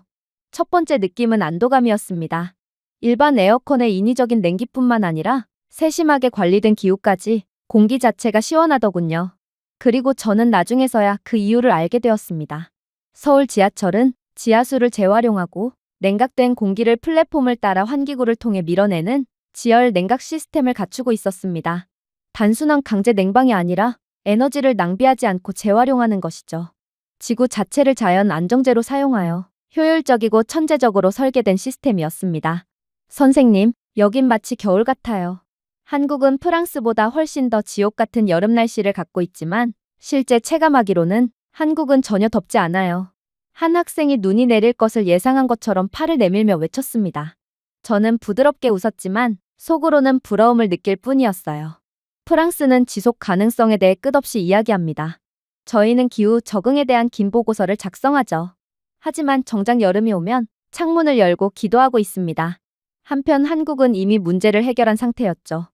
첫 번째 느낌은 안도감이었습니다. 일반 에어컨의 인위적인 냉기뿐만 아니라 세심하게 관리된 기후까지 공기 자체가 시원하더군요. 그리고 저는 나중에서야 그 이유를 알게 되었습니다. 서울 지하철은 지하수를 재활용하고 냉각된 공기를 플랫폼을 따라 환기구를 통해 밀어내는 지열 냉각 시스템을 갖추고 있었습니다. 단순한 강제 냉방이 아니라 에너지를 낭비하지 않고 재활용하는 것이죠. 지구 자체를 자연 안정제로 사용하여 효율적이고 천재적으로 설계된 시스템이었습니다. 선생님, 여긴 마치 겨울 같아요. 한국은 프랑스보다 훨씬 더 지옥 같은 여름 날씨를 갖고 있지만 실제 체감하기로는 한국은 전혀 덥지 않아요. 한 학생이 눈이 내릴 것을 예상한 것처럼 팔을 내밀며 외쳤습니다. 저는 부드럽게 웃었지만 속으로는 부러움을 느낄 뿐이었어요. 프랑스는 지속 가능성에 대해 끝없이 이야기합니다. 저희는 기후 적응에 대한 긴 보고서를 작성하죠. 하지만 정작 여름이 오면 창문을 열고 기도하고 있습니다. 한편 한국은 이미 문제를 해결한 상태였죠.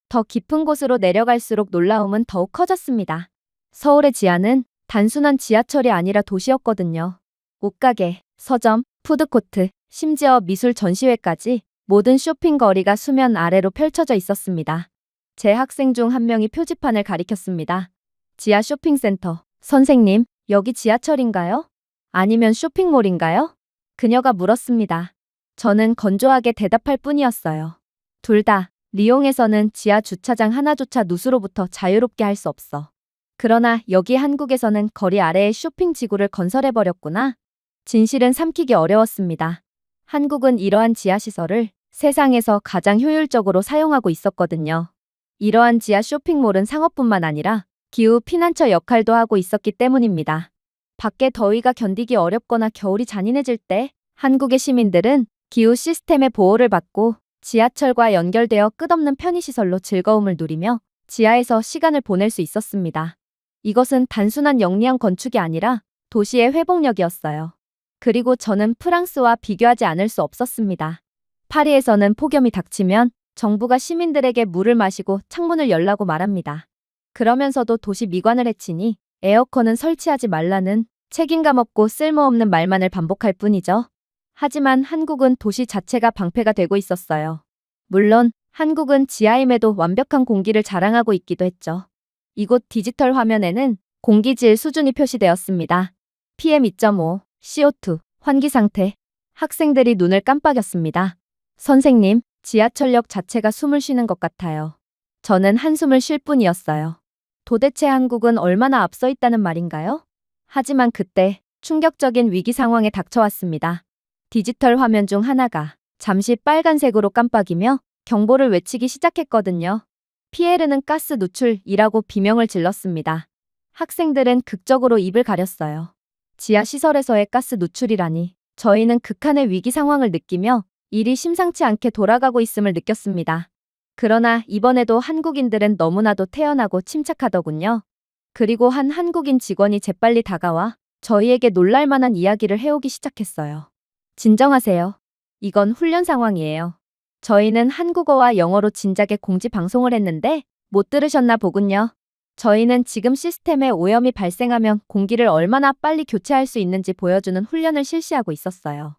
더 깊은 곳으로 내려갈수록 놀라움은 더욱 커졌습니다. 서울의 지하는 단순한 지하철이 아니라 도시였거든요. 옷가게, 서점, 푸드코트, 심지어 미술 전시회까지 모든 쇼핑거리가 수면 아래로 펼쳐져 있었습니다. 제 학생 중 한 명이 표지판을 가리켰습니다. 지하 쇼핑센터. 선생님, 여기 지하철인가요? 아니면 쇼핑몰인가요? 그녀가 물었습니다. 저는 건조하게 대답할 뿐이었어요. 둘 다. 리옹에서는 지하 주차장 하나조차 누수로부터 자유롭게 할 수 없어. 그러나 여기 한국에서는 거리 아래에 쇼핑 지구를 건설해버렸구나. 진실은 삼키기 어려웠습니다. 한국은 이러한 지하시설을 세상에서 가장 효율적으로 사용하고 있었거든요. 이러한 지하 쇼핑몰은 상업뿐만 아니라 기후 피난처 역할도 하고 있었기 때문입니다. 밖에 더위가 견디기 어렵거나 겨울이 잔인해질 때 한국의 시민들은 기후 시스템의 보호를 받고 지하철과 연결되어 끝없는 편의시설로 즐거움을 누리며 지하에서 시간을 보낼 수 있었습니다. 이것은 단순한 영리한 건축이 아니라 도시의 회복력이었어요. 그리고 저는 프랑스와 비교하지 않을 수 없었습니다. 파리에서는 폭염이 닥치면 정부가 시민들에게 물을 마시고 창문을 열라고 말합니다. 그러면서도 도시 미관을 해치니 에어컨은 설치하지 말라는 책임감 없고 쓸모없는 말만을 반복할 뿐이죠. 하지만 한국은 도시 자체가 방패가 되고 있었어요. 물론 한국은 지하임에도 완벽한 공기를 자랑하고 있기도 했죠. 이곳 디지털 화면에는 공기질 수준이 표시되었습니다. PM2.5, CO2, 환기 상태. 학생들이 눈을 깜빡였습니다. 선생님, 지하철역 자체가 숨을 쉬는 것 같아요. 저는 한숨을 쉴 뿐이었어요. 도대체 한국은 얼마나 앞서 있다는 말인가요? 하지만 그때 충격적인 위기 상황에 닥쳐왔습니다. 디지털 화면 중 하나가 잠시 빨간색으로 깜빡이며 경보를 외치기 시작했거든요. 피에르는 가스 누출이라고 비명을 질렀습니다. 학생들은 극적으로 입을 가렸어요. 지하 시설에서의 가스 누출이라니. 저희는 극한의 위기 상황을 느끼며 일이 심상치 않게 돌아가고 있음을 느꼈습니다. 그러나 이번에도 한국인들은 너무나도 태연하고 침착하더군요. 그리고 한 한국인 직원이 재빨리 다가와 저희에게 놀랄만한 이야기를 해오기 시작했어요. 진정하세요. 이건 훈련 상황이에요. 저희는 한국어와 영어로 진작에 공지 방송을 했는데 못 들으셨나 보군요. 저희는 지금 시스템에 오염이 발생하면 공기를 얼마나 빨리 교체할 수 있는지 보여주는 훈련을 실시하고 있었어요.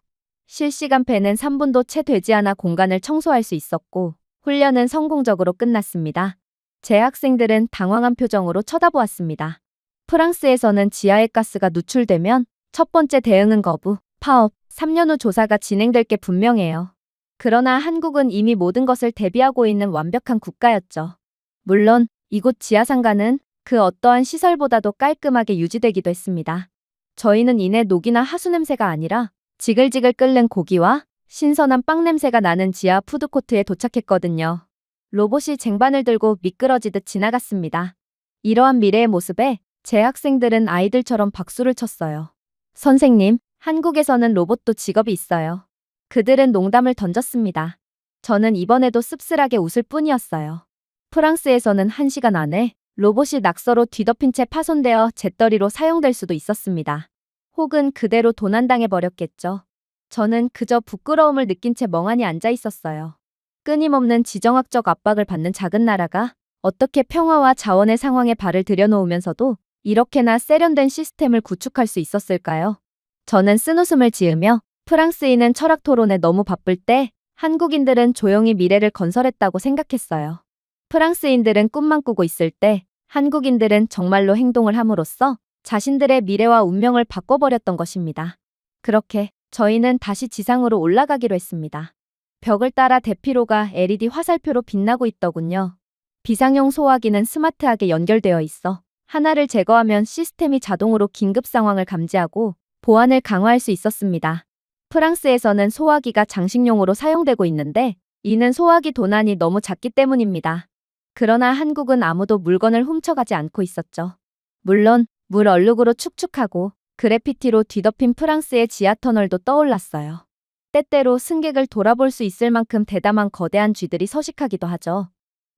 실시간 폐는 3분도 채 되지 않아 공간을 청소할 수 있었고 훈련은 성공적으로 끝났습니다. 제 학생들은 당황한 표정으로 쳐다보았습니다. 프랑스에서는 지하에 가스가 누출되면 첫 번째 대응은 거부, 파업, 3년 후 조사가 진행될 게 분명해요. 그러나 한국은 이미 모든 것을 대비하고 있는 완벽한 국가였죠. 물론 이곳 지하상가는 그 어떠한 시설보다도 깔끔하게 유지되기도 했습니다. 저희는 이내 녹이나 하수 냄새가 아니라 지글지글 끓는 고기와 신선한 빵 냄새가 나는 지하 푸드코트에 도착했거든요. 로봇이 쟁반을 들고 미끄러지듯 지나갔습니다. 이러한 미래의 모습에 제 학생들은 아이들처럼 박수를 쳤어요. 선생님, 한국에서는 로봇도 직업이 있어요. 그들은 농담을 던졌습니다. 저는 이번에도 씁쓸하게 웃을 뿐이었어요. 프랑스에서는 1시간 안에 로봇이 낙서로 뒤덮인 채 파손되어 재떨이로 사용될 수도 있었습니다. 혹은 그대로 도난당해 버렸겠죠. 저는 그저 부끄러움을 느낀 채 멍하니 앉아 있었어요. 끊임없는 지정학적 압박을 받는 작은 나라가 어떻게 평화와 자원의 상황에 발을 들여놓으면서도 이렇게나 세련된 시스템을 구축할 수 있었을까요? 저는 쓴웃음을 지으며 프랑스인은 철학 토론에 너무 바쁠 때 한국인들은 조용히 미래를 건설했다고 생각했어요. 프랑스인들은 꿈만 꾸고 있을 때 한국인들은 정말로 행동을 함으로써 자신들의 미래와 운명을 바꿔버렸던 것입니다. 그렇게 저희는 다시 지상으로 올라가기로 했습니다. 벽을 따라 대피로가 LED 화살표로 빛나고 있더군요. 비상용 소화기는 스마트하게 연결되어 있어 하나를 제거하면 시스템이 자동으로 긴급 상황을 감지하고 보안을 강화할 수 있었습니다. 프랑스에서는 소화기가 장식용으로 사용되고 있는데 이는 소화기 도난이 너무 작기 때문입니다. 그러나 한국은 아무도 물건을 훔쳐가지 않고 있었죠. 물론 물 얼룩으로 축축하고 그래피티로 뒤덮인 프랑스의 지하터널도 떠올랐어요. 때때로 승객을 돌아볼 수 있을 만큼 대담한 거대한 쥐들이 서식하기도 하죠.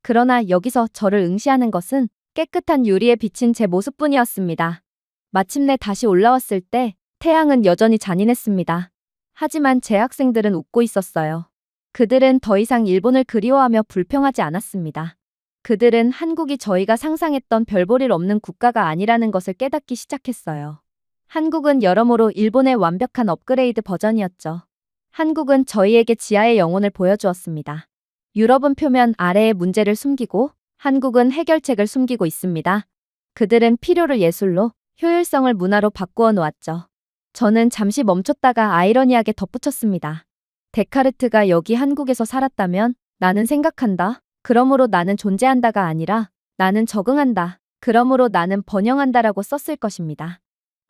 그러나 여기서 저를 응시하는 것은 깨끗한 유리에 비친 제 모습뿐이었습니다. 마침내 다시 올라왔을 때 태양은 여전히 잔인했습니다. 하지만 제 학생들은 웃고 있었어요. 그들은 더 이상 일본을 그리워하며 불평하지 않았습니다. 그들은 한국이 저희가 상상했던 별볼일 없는 국가가 아니라는 것을 깨닫기 시작했어요. 한국은 여러모로 일본의 완벽한 업그레이드 버전이었죠. 한국은 저희에게 지하의 영혼을 보여주었습니다. 유럽은 표면 아래의 문제를 숨기고 한국은 해결책을 숨기고 있습니다. 그들은 필요를 예술로, 효율성을 문화로 바꾸어 놓았죠. 저는 잠시 멈췄다가 아이러니하게 덧붙였습니다. 데카르트가 여기 한국에서 살았다면 나는 생각한다. 그러므로 나는 존재한다가 아니라 나는 적응한다. 그러므로 나는 번영한다라고 썼을 것입니다.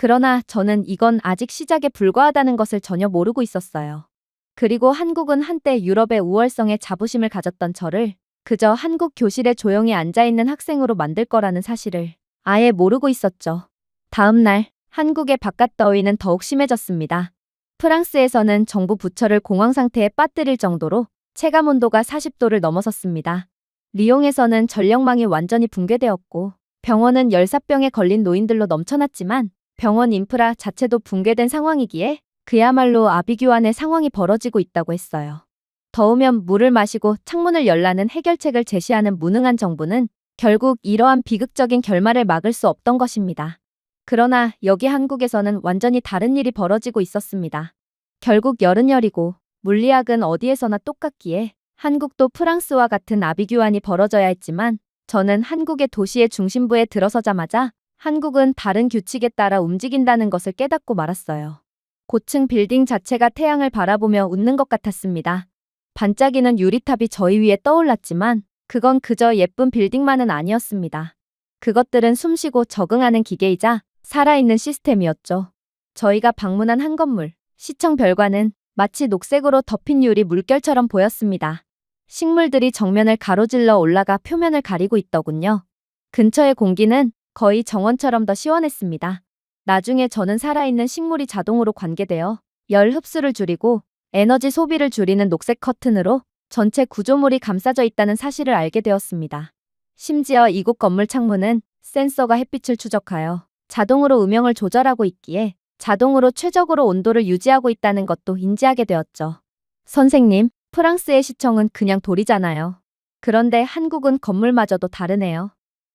그러나 저는 이건 아직 시작에 불과하다는 것을 전혀 모르고 있었어요. 그리고 한국은 한때 유럽의 우월성에 자부심을 가졌던 저를 그저 한국 교실에 조용히 앉아있는 학생으로 만들 거라는 사실을 아예 모르고 있었죠. 다음 날 한국의 바깥 더위는 더욱 심해졌습니다. 프랑스에서는 정부 부처를 공황 상태에 빠뜨릴 정도로 체감온도가 40도를 넘어섰습니다. 리옹에서는 전력망이 완전히 붕괴되었고 병원은 열사병에 걸린 노인들로 넘쳐났지만 병원 인프라 자체도 붕괴된 상황이기에 그야말로 아비규환의 상황이 벌어지고 있다고 했어요. 더우면 물을 마시고 창문을 열라는 해결책을 제시하는 무능한 정부는 결국 이러한 비극적인 결말을 막을 수 없던 것입니다. 그러나 여기 한국에서는 완전히 다른 일이 벌어지고 있었습니다. 결국 열은 열이고 물리학은 어디에서나 똑같기에 한국도 프랑스와 같은 아비규환이 벌어져야 했지만 저는 한국의 도시의 중심부에 들어서자마자 한국은 다른 규칙에 따라 움직인다는 것을 깨닫고 말았어요. 고층 빌딩 자체가 태양을 바라보며 웃는 것 같았습니다. 반짝이는 유리탑이 저희 위에 떠올랐지만 그건 그저 예쁜 빌딩만은 아니었습니다. 그것들은 숨쉬고 적응하는 기계이자 살아있는 시스템이었죠. 저희가 방문한 한 건물, 시청 별관은 마치 녹색으로 덮인 유리 물결처럼 보였습니다. 식물들이 정면을 가로질러 올라가 표면을 가리고 있더군요. 근처의 공기는 거의 정원처럼 더 시원했습니다. 나중에 저는 살아있는 식물이 자동으로 관계되어 열 흡수를 줄이고 에너지 소비를 줄이는 녹색 커튼으로 전체 구조물이 감싸져 있다는 사실을 알게 되었습니다. 심지어 이곳 건물 창문은 센서가 햇빛을 추적하여 자동으로 음영을 조절하고 있기에 자동으로 최적으로 온도를 유지하고 있다는 것도 인지하게 되었죠. 선생님, 프랑스의 시청은 그냥 돌이잖아요. 그런데 한국은 건물마저도 다르네요.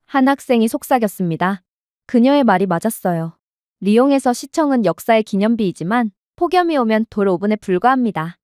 한 학생이 속삭였습니다. 그녀의 말이 맞았어요. 리옹에서 시청은 역사의 기념비이지만 폭염이 오면 돌 오븐에 불과합니다.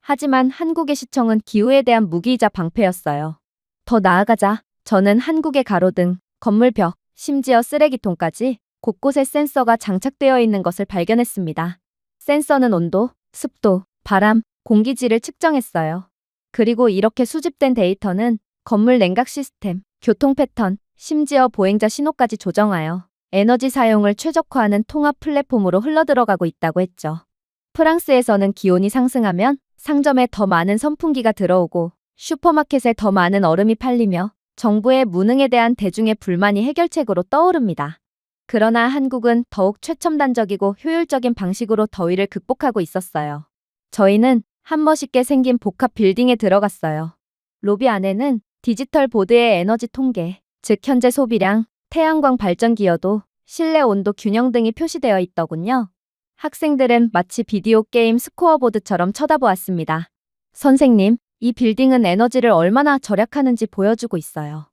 하지만 한국의 시청은 기후에 대한 무기이자 방패였어요. 더 나아가자 저는 한국의 가로등, 건물벽, 심지어 쓰레기통까지 곳곳에 센서가 장착되어 있는 것을 발견했습니다. 센서는 온도, 습도, 바람, 공기질을 측정했어요. 그리고 이렇게 수집된 데이터는 건물 냉각 시스템, 교통 패턴, 심지어 보행자 신호까지 조정하여 에너지 사용을 최적화하는 통합 플랫폼으로 흘러들어가고 있다고 했죠. 프랑스에서는 기온이 상승하면 상점에 더 많은 선풍기가 들어오고 슈퍼마켓에 더 많은 얼음이 팔리며 정부의 무능에 대한 대중의 불만이 해결책으로 떠오릅니다. 그러나 한국은 더욱 최첨단적이고 효율적인 방식으로 더위를 극복하고 있었어요. 저희는 한 멋있게 생긴 복합 빌딩에 들어갔어요. 로비 안에는 디지털 보드의 에너지 통계, 즉 현재 소비량, 태양광 발전 기여도, 실내 온도 균형 등이 표시되어 있더군요. 학생들은 마치 비디오 게임 스코어보드처럼 쳐다보았습니다. 선생님, 이 빌딩은 에너지를 얼마나 절약하는지 보여주고 있어요.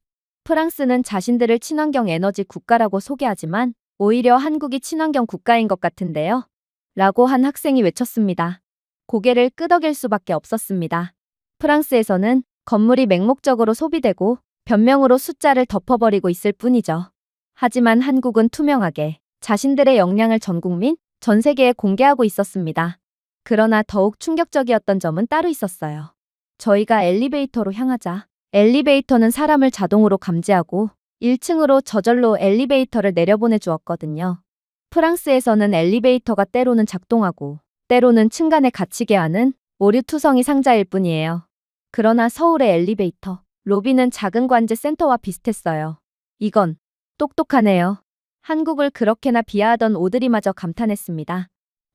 프랑스는 자신들을 친환경 에너지 국가라고 소개하지만 오히려 한국이 친환경 국가인 것 같은데요. 라고 한 학생이 외쳤습니다. 고개를 끄덕일 수밖에 없었습니다. 프랑스에서는 건물이 맹목적으로 소비되고 변명으로 숫자를 덮어버리고 있을 뿐이죠. 하지만 한국은 투명하게 자신들의 역량을 전 국민, 전 세계에 공개하고 있었습니다. 그러나 더욱 충격적이었던 점은 따로 있었어요. 저희가 엘리베이터로 향하자 엘리베이터는 사람을 자동으로 감지하고 1층으로 저절로 엘리베이터를 내려보내 주었거든요. 프랑스에서는 엘리베이터가 때로는 작동하고 때로는 층간에 갇히게 하는 오류투성이 상자일 뿐이에요. 그러나 서울의 엘리베이터, 로비는 작은 관제 센터와 비슷했어요. 이건 똑똑하네요. 한국을 그렇게나 비하하던 오드리마저 감탄했습니다.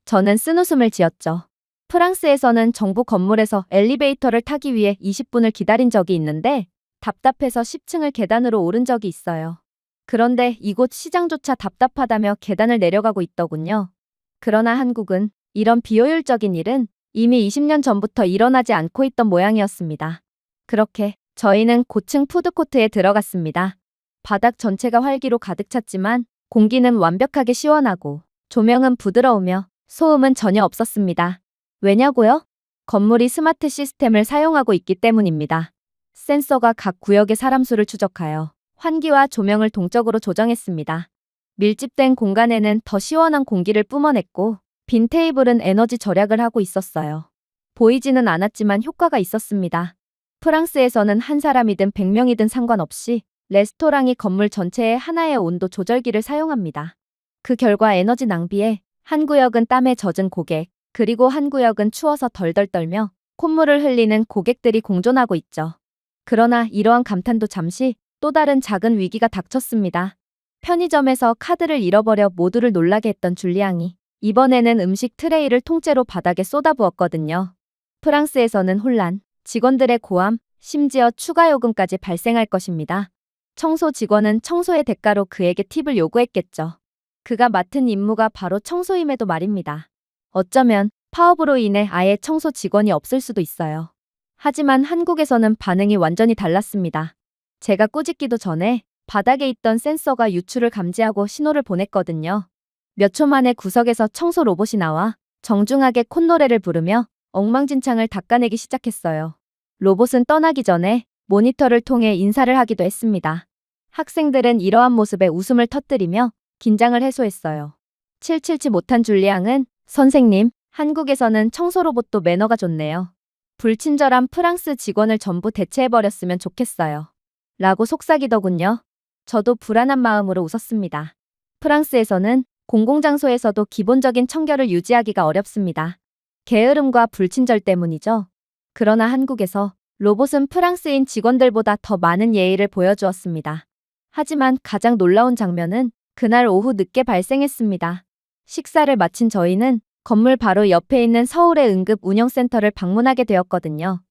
저는 쓴웃음을 지었죠. 프랑스에서는 정부 건물에서 엘리베이터를 타기 위해 20분을 기다린 적이 있는데 답답해서 10층을 계단으로 오른 적이 있어요. 그런데 이곳 시장조차 답답하다며 계단을 내려가고 있더군요. 그러나 한국은 이런 비효율적인 일은 이미 20년 전부터 일어나지 않고 있던 모양이었습니다. 그렇게 저희는 고층 푸드코트에 들어갔습니다. 바닥 전체가 활기로 가득 찼지만 공기는 완벽하게 시원하고 조명은 부드러우며 소음은 전혀 없었습니다. 왜냐고요? 건물이 스마트 시스템을 사용하고 있기 때문입니다. 센서가 각 구역의 사람 수를 추적하여 환기와 조명을 동적으로 조정했습니다. 밀집된 공간에는 더 시원한 공기를 뿜어냈고 빈 테이블은 에너지 절약을 하고 있었어요. 보이지는 않았지만 효과가 있었습니다. 프랑스에서는 한 사람이든 100명이든 상관없이 레스토랑이 건물 전체에 하나의 온도 조절기를 사용합니다. 그 결과 에너지 낭비에 한 구역은 땀에 젖은 고객, 그리고 한 구역은 추워서 덜덜 떨며 콧물을 흘리는 고객들이 공존하고 있죠. 그러나 이러한 감탄도 잠시 또 다른 작은 위기가 닥쳤습니다. 편의점에서 카드를 잃어버려 모두를 놀라게 했던 줄리앙이 이번에는 음식 트레이를 통째로 바닥에 쏟아부었거든요. 프랑스에서는 혼란, 직원들의 고함, 심지어 추가 요금까지 발생할 것입니다. 청소 직원은 청소의 대가로 그에게 팁을 요구했겠죠. 그가 맡은 임무가 바로 청소임에도 말입니다. 어쩌면 파업으로 인해 아예 청소 직원이 없을 수도 있어요. 하지만 한국에서는 반응이 완전히 달랐습니다. 제가 꾸짖기도 전에 바닥에 있던 센서가 유출을 감지하고 신호를 보냈거든요. 몇 초 만에 구석에서 청소 로봇이 나와 정중하게 콧노래를 부르며 엉망진창을 닦아내기 시작했어요. 로봇은 떠나기 전에 모니터를 통해 인사를 하기도 했습니다. 학생들은 이러한 모습에 웃음을 터뜨리며 긴장을 해소했어요. 칠칠치 못한 줄리앙은 선생님, 한국에서는 청소 로봇도 매너가 좋네요. 불친절한 프랑스 직원을 전부 대체해버렸으면 좋겠어요. 라고 속삭이더군요. 저도 불안한 마음으로 웃었습니다. 프랑스에서는 공공장소에서도 기본적인 청결을 유지하기가 어렵습니다. 게으름과 불친절 때문이죠. 그러나 한국에서 로봇은 프랑스인 직원들보다 더 많은 예의를 보여주었습니다. 하지만 가장 놀라운 장면은 그날 오후 늦게 발생했습니다. 식사를 마친 저희는 건물 바로 옆에 있는 서울의 응급 운영센터를 방문하게 되었거든요.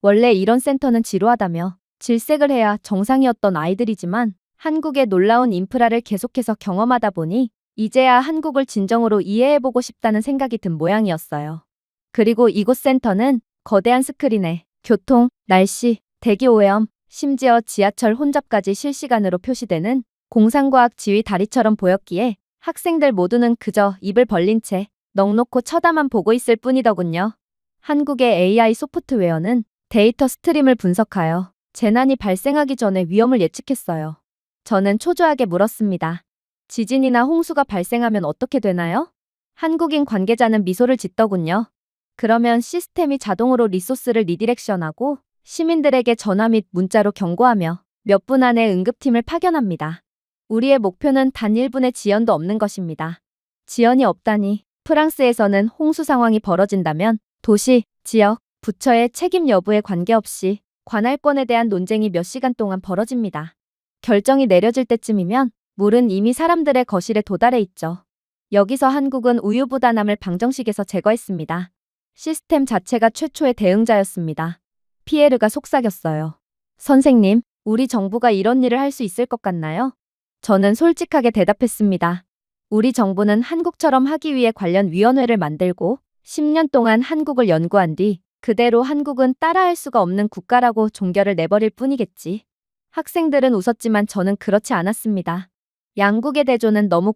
원래 이런 센터는 지루하다며 질색을 해야 정상이었던 아이들이지만 한국의 놀라운 인프라를 계속해서 경험하다 보니 이제야 한국을 진정으로 이해해보고 싶다는 생각이 든 모양이었어요. 그리고 이곳 센터는 거대한 스크린에 교통, 날씨, 대기 오염, 심지어 지하철 혼잡까지 실시간으로 표시되는 공상과학 지휘 다리처럼 보였기에 학생들 모두는 그저 입을 벌린 채 넋놓고 쳐다만 보고 있을 뿐이더군요. 한국의 AI 소프트웨어는 데이터 스트림을 분석하여 재난이 발생하기 전에 위험을 예측했어요. 저는 초조하게 물었습니다. 지진이나 홍수가 발생하면 어떻게 되나요? 한국인 관계자는 미소를 짓더군요. 그러면 시스템이 자동으로 리소스를 리디렉션하고 시민들에게 전화 및 문자로 경고하며 몇 분 안에 응급팀을 파견합니다. 우리의 목표는 단 1분의 지연도 없는 것입니다. 지연이 없다니 프랑스에서는 홍수 상황이 벌어진다면 도시, 지역, 부처의 책임 여부에 관계없이 관할권에 대한 논쟁이 몇 시간 동안 벌어집니다. 결정이 내려질 때쯤이면 물은 이미 사람들의 거실에 도달해 있죠. 여기서 한국은 우유부단함을 방정식에서 제거했습니다. 시스템 자체가 최초의 대응자였습니다. 피에르가 속삭였어요. 선생님, 우리 정부가 이런 일을 할 수 있을 것 같나요? 저는 솔직하게 대답했습니다. 우리 정부는 한국처럼 하기 위해 관련 위원회를 만들고 10년 동안 한국을 연구한 뒤 그대로 한국은 따라할 수가 없는 국가라고 종결을 내버릴 뿐이겠지. 학생들은 웃었지만 저는 그렇지 않았습니다. 양국의 대조는 너무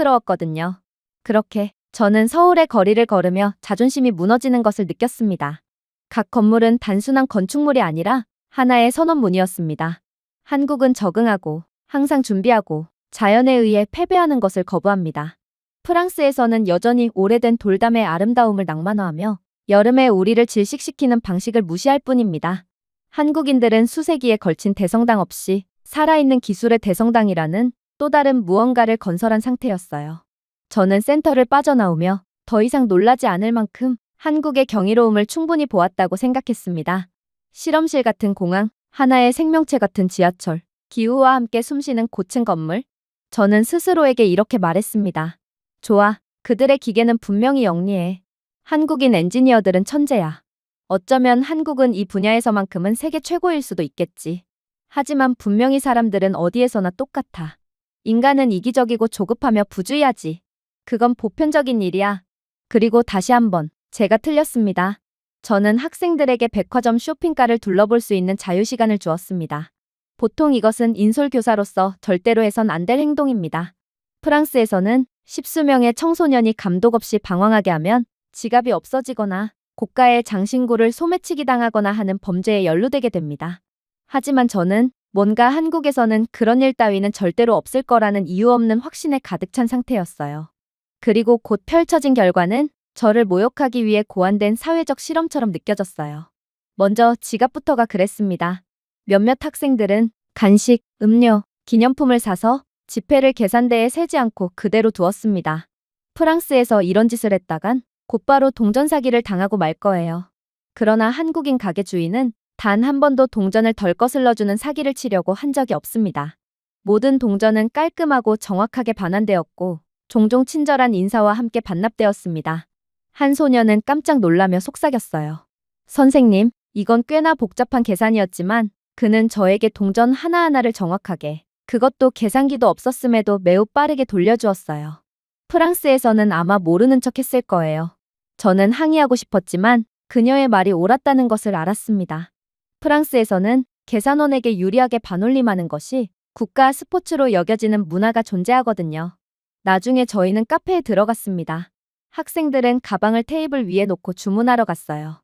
고통스러웠거든요. 그렇게 저는 서울의 거리를 걸으며 자존심이 무너지는 것을 느꼈습니다. 각 건물은 단순한 건축물이 아니라 하나의 선언문이었습니다. 한국은 적응하고 항상 준비하고 자연에 의해 패배하는 것을 거부합니다. 프랑스에서는 여전히 오래된 돌담의 아름다움을 낭만화하며 여름에 우리를 질식시키는 방식을 무시할 뿐입니다. 한국인들은 수세기에 걸친 대성당 없이 살아있는 기술의 대성당이라는 또 다른 무언가를 건설한 상태였어요. 저는 센터를 빠져나오며 더 이상 놀라지 않을 만큼 한국의 경이로움을 충분히 보았다고 생각했습니다. 실험실 같은 공항, 하나의 생명체 같은 지하철, 기후와 함께 숨쉬는 고층 건물. 저는 스스로에게 이렇게 말했습니다. 좋아, 그들의 기계는 분명히 영리해. 한국인 엔지니어들은 천재야. 어쩌면 한국은 이 분야에서만큼은 세계 최고일 수도 있겠지. 하지만 분명히 사람들은 어디에서나 똑같아. 인간은 이기적이고 조급하며 부주의하지. 그건 보편적인 일이야. 그리고 다시 한번 제가 틀렸습니다. 저는 학생들에게 백화점 쇼핑가를 둘러볼 수 있는 자유시간을 주었습니다. 보통 이것은 인솔교사로서 절대로 해선 안 될 행동입니다. 프랑스에서는 십수명의 청소년이 감독 없이 방황하게 하면 지갑이 없어지거나 고가의 장신구를 소매치기 당하거나 하는 범죄에 연루되게 됩니다. 하지만 저는 뭔가 한국에서는 그런 일 따위는 절대로 없을 거라는 이유 없는 확신에 가득 찬 상태였어요. 그리고 곧 펼쳐진 결과는 저를 모욕하기 위해 고안된 사회적 실험처럼 느껴졌어요. 먼저 지갑부터가 그랬습니다. 몇몇 학생들은 간식, 음료, 기념품을 사서 지폐를 계산대에 세지 않고 그대로 두었습니다. 프랑스에서 이런 짓을 했다간 곧바로 동전 사기를 당하고 말 거예요. 그러나 한국인 가게 주인은 단 한 번도 동전을 덜 거슬러주는 사기를 치려고 한 적이 없습니다. 모든 동전은 깔끔하고 정확하게 반환되었고 종종 친절한 인사와 함께 반납되었습니다. 한 소녀는 깜짝 놀라며 속삭였어요. 선생님, 이건 꽤나 복잡한 계산이었지만 그는 저에게 동전 하나하나를 정확하게, 그것도 계산기도 없었음에도 매우 빠르게 돌려주었어요. 프랑스에서는 아마 모르는 척 했을 거예요. 저는 항의하고 싶었지만 그녀의 말이 옳았다는 것을 알았습니다. 프랑스에서는 계산원에게 유리하게 반올림하는 것이 국가 스포츠로 여겨지는 문화가 존재하거든요. 나중에 저희는 카페에 들어갔습니다. 학생들은 가방을 테이블 위에 놓고 주문하러 갔어요.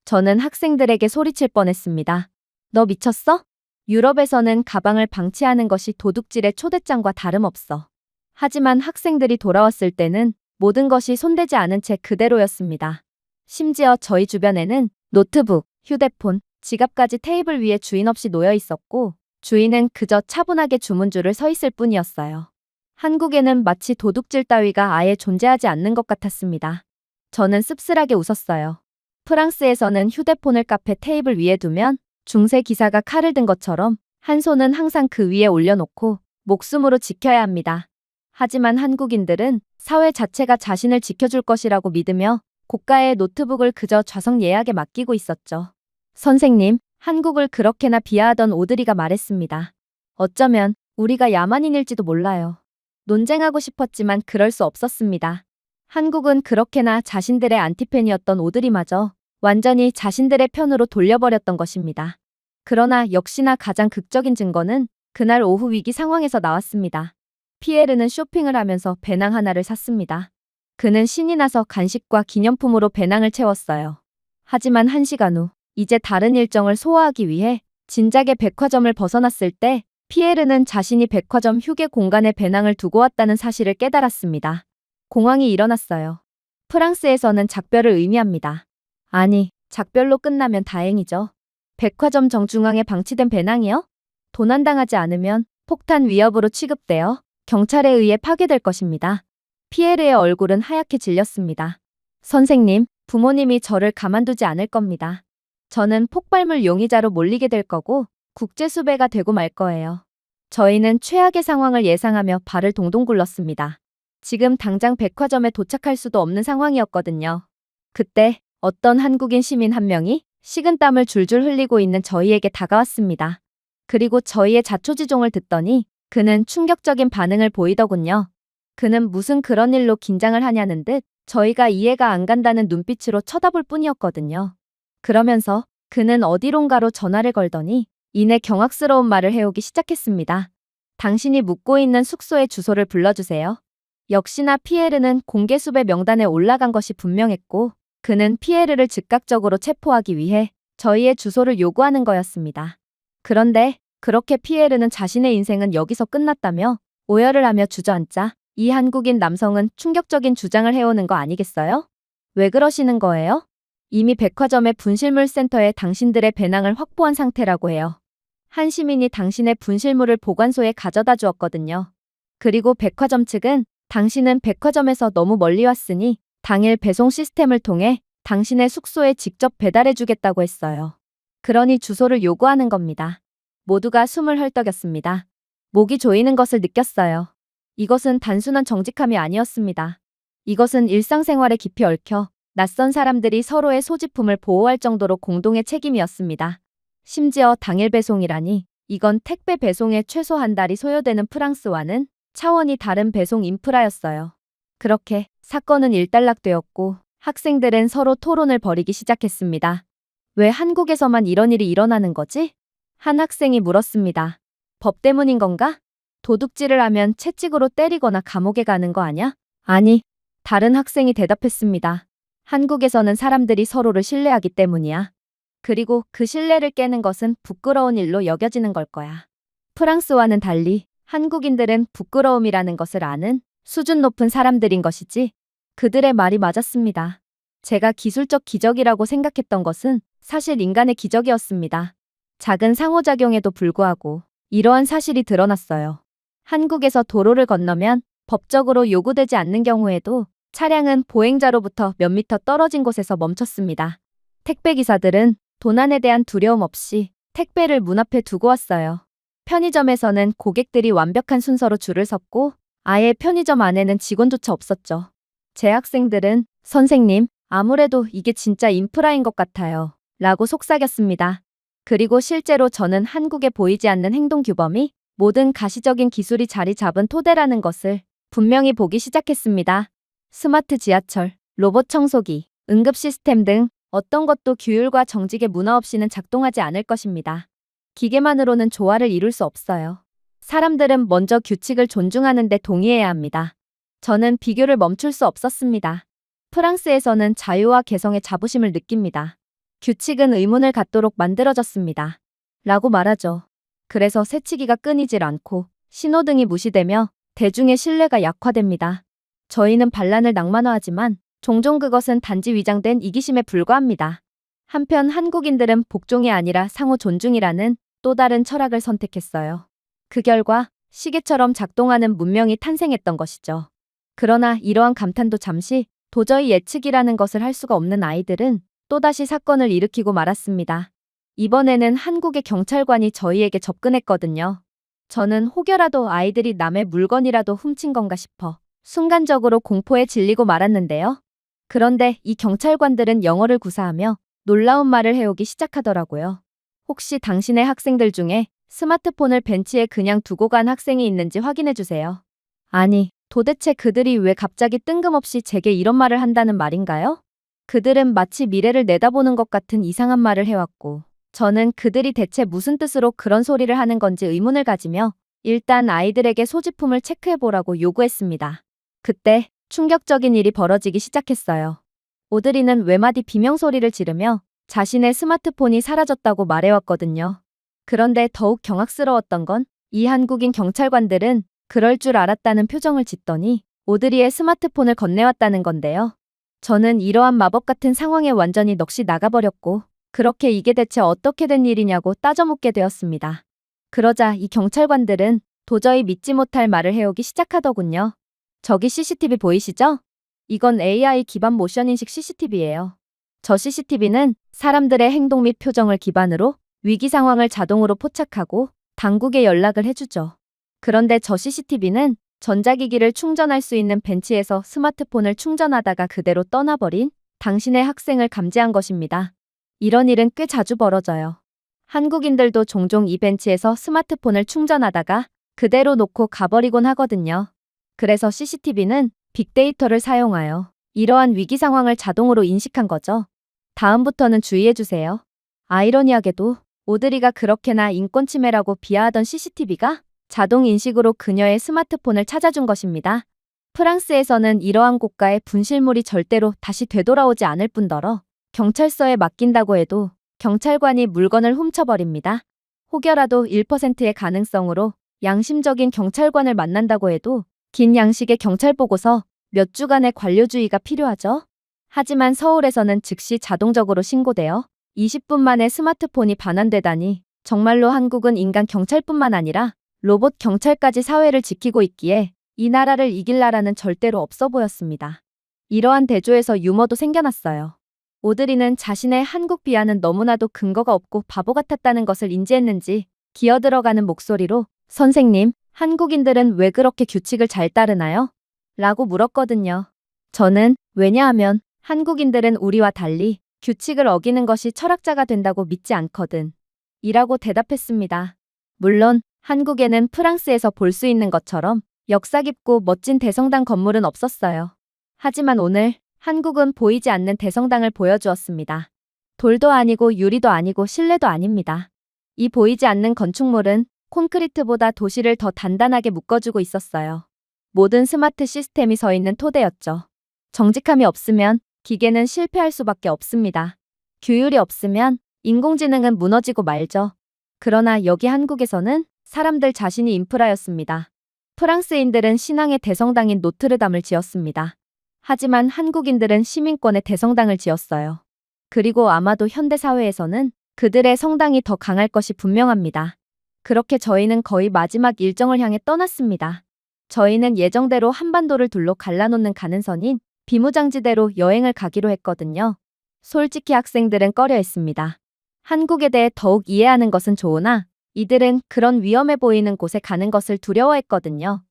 저는 학생들에게 소리칠 뻔했습니다. 너 미쳤어? 유럽에서는 가방을 방치하는 것이 도둑질의 초대장과 다름없어. 하지만 학생들이 돌아왔을 때는 모든 것이 손대지 않은 채 그대로였습니다. 심지어 저희 주변에는 노트북, 휴대폰, 지갑까지 테이블 위에 주인 없이 놓여 있었고 주인은 그저 차분하게 주문줄을 서 있을 뿐이었어요. 한국에는 마치 도둑질 따위가 아예 존재하지 않는 것 같았습니다. 저는 씁쓸하게 웃었어요. 프랑스에서는 휴대폰을 카페 테이블 위에 두면 중세 기사가 칼을 든 것처럼 한 손은 항상 그 위에 올려놓고 목숨으로 지켜야 합니다. 하지만 한국인들은 사회 자체가 자신을 지켜줄 것이라고 믿으며 고가의 노트북을 그저 좌석 예약에 맡기고 있었죠. 선생님, 한국을 그렇게나 비하하던 오드리가 말했습니다. 어쩌면 우리가 야만인일지도 몰라요. 논쟁하고 싶었지만 그럴 수 없었습니다. 한국은 그렇게나 자신들의 안티팬이었던 오드리마저 완전히 자신들의 편으로 돌려버렸던 것입니다. 그러나 역시나 가장 극적인 증거는 그날 오후 위기 상황에서 나왔습니다. 피에르는 쇼핑을 하면서 배낭 하나를 샀습니다. 그는 신이 나서 간식과 기념품으로 배낭을 채웠어요. 하지만 1시간 후 이제 다른 일정을 소화하기 위해 진작에 백화점을 벗어났을 때 피에르는 자신이 백화점 휴게 공간에 배낭을 두고 왔다는 사실을 깨달았습니다. 공황이 일어났어요. 프랑스에서는 작별을 의미합니다. 아니, 작별로 끝나면 다행이죠. 백화점 정중앙에 방치된 배낭이요? 도난당하지 않으면 폭탄 위협으로 취급되어 경찰에 의해 파괴될 것입니다. 피에르의 얼굴은 하얗게 질렸습니다. 선생님, 부모님이 저를 가만두지 않을 겁니다. 저는 폭발물 용의자로 몰리게 될 거고 국제수배가 되고 말 거예요. 저희는 최악의 상황을 예상하며 발을 동동 굴렀습니다. 지금 당장 백화점에 도착할 수도 없는 상황이었거든요. 그때 어떤 한국인 시민 한 명이 식은땀을 줄줄 흘리고 있는 저희에게 다가왔습니다. 그리고 저희의 자초지종을 듣더니 그는 충격적인 반응을 보이더군요. 그는 무슨 그런 일로 긴장을 하냐는 듯 저희가 이해가 안 간다는 눈빛으로 쳐다볼 뿐이었거든요. 그러면서 그는 어디론가로 전화를 걸더니 이내 경악스러운 말을 해오기 시작했습니다. 당신이 묵고 있는 숙소의 주소를 불러주세요. 역시나 피에르는 공개수배 명단에 올라간 것이 분명했고 그는 피에르를 즉각적으로 체포하기 위해 저희의 주소를 요구하는 거였습니다. 그런데 그렇게 피에르는 자신의 인생은 여기서 끝났다며 오열을 하며 주저앉자 이 한국인 남성은 충격적인 주장을 해오는 거 아니겠어요? 왜 그러시는 거예요? 이미 백화점의 분실물 센터에 당신들의 배낭을 확보한 상태라고 해요. 한 시민이 당신의 분실물을 보관소에 가져다 주었거든요. 그리고 백화점 측은 당신은 백화점에서 너무 멀리 왔으니 당일 배송 시스템을 통해 당신의 숙소에 직접 배달해 주겠다고 했어요. 그러니 주소를 요구하는 겁니다. 모두가 숨을 헐떡였습니다. 목이 조이는 것을 느꼈어요. 이것은 단순한 정직함이 아니었습니다. 이것은 일상생활에 깊이 얽혀 낯선 사람들이 서로의 소지품을 보호할 정도로 공동의 책임이었습니다. 심지어 당일 배송이라니 이건 택배 배송에 최소 한 달이 소요되는 프랑스와는 차원이 다른 배송 인프라였어요. 그렇게 사건은 일단락되었고 학생들은 서로 토론을 벌이기 시작했습니다. 왜 한국에서만 이런 일이 일어나는 거지? 한 학생이 물었습니다. 법 때문인 건가? 도둑질을 하면 채찍으로 때리거나 감옥에 가는 거 아냐? 아니, 다른 학생이 대답했습니다. 한국에서는 사람들이 서로를 신뢰하기 때문이야. 그리고 그 신뢰를 깨는 것은 부끄러운 일로 여겨지는 걸 거야. 프랑스와는 달리 한국인들은 부끄러움이라는 것을 아는 수준 높은 사람들인 것이지. 그들의 말이 맞았습니다. 제가 기술적 기적이라고 생각했던 것은 사실 인간의 기적이었습니다. 작은 상호작용에도 불구하고 이러한 사실이 드러났어요. 한국에서 도로를 건너면 법적으로 요구되지 않는 경우에도 차량은 보행자로부터 몇 미터 떨어진 곳에서 멈췄습니다. 택배기사들은 도난에 대한 두려움 없이 택배를 문 앞에 두고 왔어요. 편의점에서는 고객들이 완벽한 순서로 줄을 섰고 아예 편의점 안에는 직원조차 없었죠. 제 학생들은 선생님, 아무래도 이게 진짜 인프라인 것 같아요. 라고 속삭였습니다. 그리고 실제로 저는 한국에 보이지 않는 행동규범이 모든 가시적인 기술이 자리 잡은 토대라는 것을 분명히 보기 시작했습니다. 스마트 지하철, 로봇 청소기, 응급 시스템 등 어떤 것도 규율과 정직의 문화 없이는 작동하지 않을 것입니다. 기계만으로는 조화를 이룰 수 없어요. 사람들은 먼저 규칙을 존중하는 데 동의해야 합니다. 저는 비교를 멈출 수 없었습니다. 프랑스에서는 자유와 개성의 자부심을 느낍니다. 규칙은 의문을 갖도록 만들어졌습니다. 라고 말하죠. 그래서 새치기가 끊이질 않고 신호등이 무시되며 대중의 신뢰가 약화됩니다. 저희는 반란을 낭만화하지만 종종 그것은 단지 위장된 이기심에 불과합니다. 한편 한국인들은 복종이 아니라 상호 존중이라는 또 다른 철학을 선택했어요. 그 결과 시계처럼 작동하는 문명이 탄생했던 것이죠. 그러나 이러한 감탄도 잠시 도저히 예측이라는 것을 할 수가 없는 아이들은 또다시 사건을 일으키고 말았습니다. 이번에는 한국의 경찰관이 저희에게 접근했거든요. 저는 혹여라도 아이들이 남의 물건이라도 훔친 건가 싶어 순간적으로 공포에 질리고 말았는데요. 그런데 이 경찰관들은 영어를 구사하며 놀라운 말을 해오기 시작하더라고요. 혹시 당신의 학생들 중에 스마트폰을 벤치에 그냥 두고 간 학생이 있는지 확인해 주세요. 아니, 도대체 그들이 왜 갑자기 뜬금없이 제게 이런 말을 한다는 말인가요? 그들은 마치 미래를 내다보는 것 같은 이상한 말을 해왔고, 저는 그들이 대체 무슨 뜻으로 그런 소리를 하는 건지 의문을 가지며 일단 아이들에게 소지품을 체크해보라고 요구했습니다. 그때 충격적인 일이 벌어지기 시작했어요. 오드리는 외마디 비명소리를 지르며 자신의 스마트폰이 사라졌다고 말해왔거든요. 그런데 더욱 경악스러웠던 건 이 한국인 경찰관들은 그럴 줄 알았다는 표정을 짓더니 오드리의 스마트폰을 건네왔다는 건데요. 저는 이러한 마법 같은 상황에 완전히 넋이 나가버렸고, 그렇게 이게 대체 어떻게 된 일이냐고 따져묻게 되었습니다. 그러자 이 경찰관들은 도저히 믿지 못할 말을 해오기 시작하더군요. 저기 CCTV 보이시죠? 이건 AI 기반 모션인식 CCTV예요. 저 CCTV는 사람들의 행동 및 표정을 기반으로 위기 상황을 자동으로 포착하고 당국에 연락을 해주죠. 그런데 저 CCTV는 전자기기를 충전할 수 있는 벤치에서 스마트폰을 충전하다가 그대로 떠나버린 당신의 학생을 감지한 것입니다. 이런 일은 꽤 자주 벌어져요. 한국인들도 종종 이 벤치에서 스마트폰을 충전하다가 그대로 놓고 가버리곤 하거든요. 그래서 CCTV는 빅데이터를 사용하여 이러한 위기 상황을 자동으로 인식한 거죠. 다음부터는 주의해주세요. 아이러니하게도 오드리가 그렇게나 인권 침해라고 비하하던 CCTV가 자동 인식으로 그녀의 스마트폰을 찾아준 것입니다. 프랑스에서는 이러한 고가의 분실물이 절대로 다시 되돌아오지 않을 뿐더러 경찰서에 맡긴다고 해도 경찰관이 물건을 훔쳐버립니다. 혹여라도 1%의 가능성으로 양심적인 경찰관을 만난다고 해도 긴 양식의 경찰 보고서 몇 주간의 관료주의가 필요하죠. 하지만 서울에서는 즉시 자동적으로 신고되어 20분 만에 스마트폰이 반환되다니 정말로 한국은 인간 경찰뿐만 아니라 로봇 경찰까지 사회를 지키고 있기에 이 나라를 이길 나라는 절대로 없어 보였습니다. 이러한 대조에서 유머도 생겨났어요. 오드리는 자신의 한국 비하는 너무나도 근거가 없고 바보 같았다는 것을 인지했는지 기어들어가는 목소리로 선생님, 한국인들은 왜 그렇게 규칙을 잘 따르나요? 라고 물었거든요. 저는 왜냐하면 한국인들은 우리와 달리 규칙을 어기는 것이 철학자가 된다고 믿지 않거든. 이라고 대답했습니다. 물론 한국에는 프랑스에서 볼 수 있는 것처럼 역사 깊고 멋진 대성당 건물은 없었어요. 하지만 오늘 한국은 보이지 않는 대성당을 보여주었습니다. 돌도 아니고 유리도 아니고 실내도 아닙니다. 이 보이지 않는 건축물은 콘크리트보다 도시를 더 단단하게 묶어주고 있었어요. 모든 스마트 시스템이 서 있는 토대였죠. 정직함이 없으면 기계는 실패할 수밖에 없습니다. 규율이 없으면 인공지능은 무너지고 말죠. 그러나 여기 한국에서는 사람들 자신이 인프라였습니다. 프랑스인들은 신앙의 대성당인 노트르담을 지었습니다. 하지만 한국인들은 시민권의 대성당을 지었어요. 그리고 아마도 현대사회에서는 그들의 성당이 더 강할 것이 분명합니다. 그렇게 저희는 거의 마지막 일정을 향해 떠났습니다. 저희는 예정대로 한반도를 둘러 갈라놓는 가는선인 비무장지대로 여행을 가기로 했거든요. 솔직히 학생들은 꺼려했습니다. 한국에 대해 더욱 이해하는 것은 좋으나 이들은 그런 위험해 보이는 곳에 가는 것을 두려워했거든요.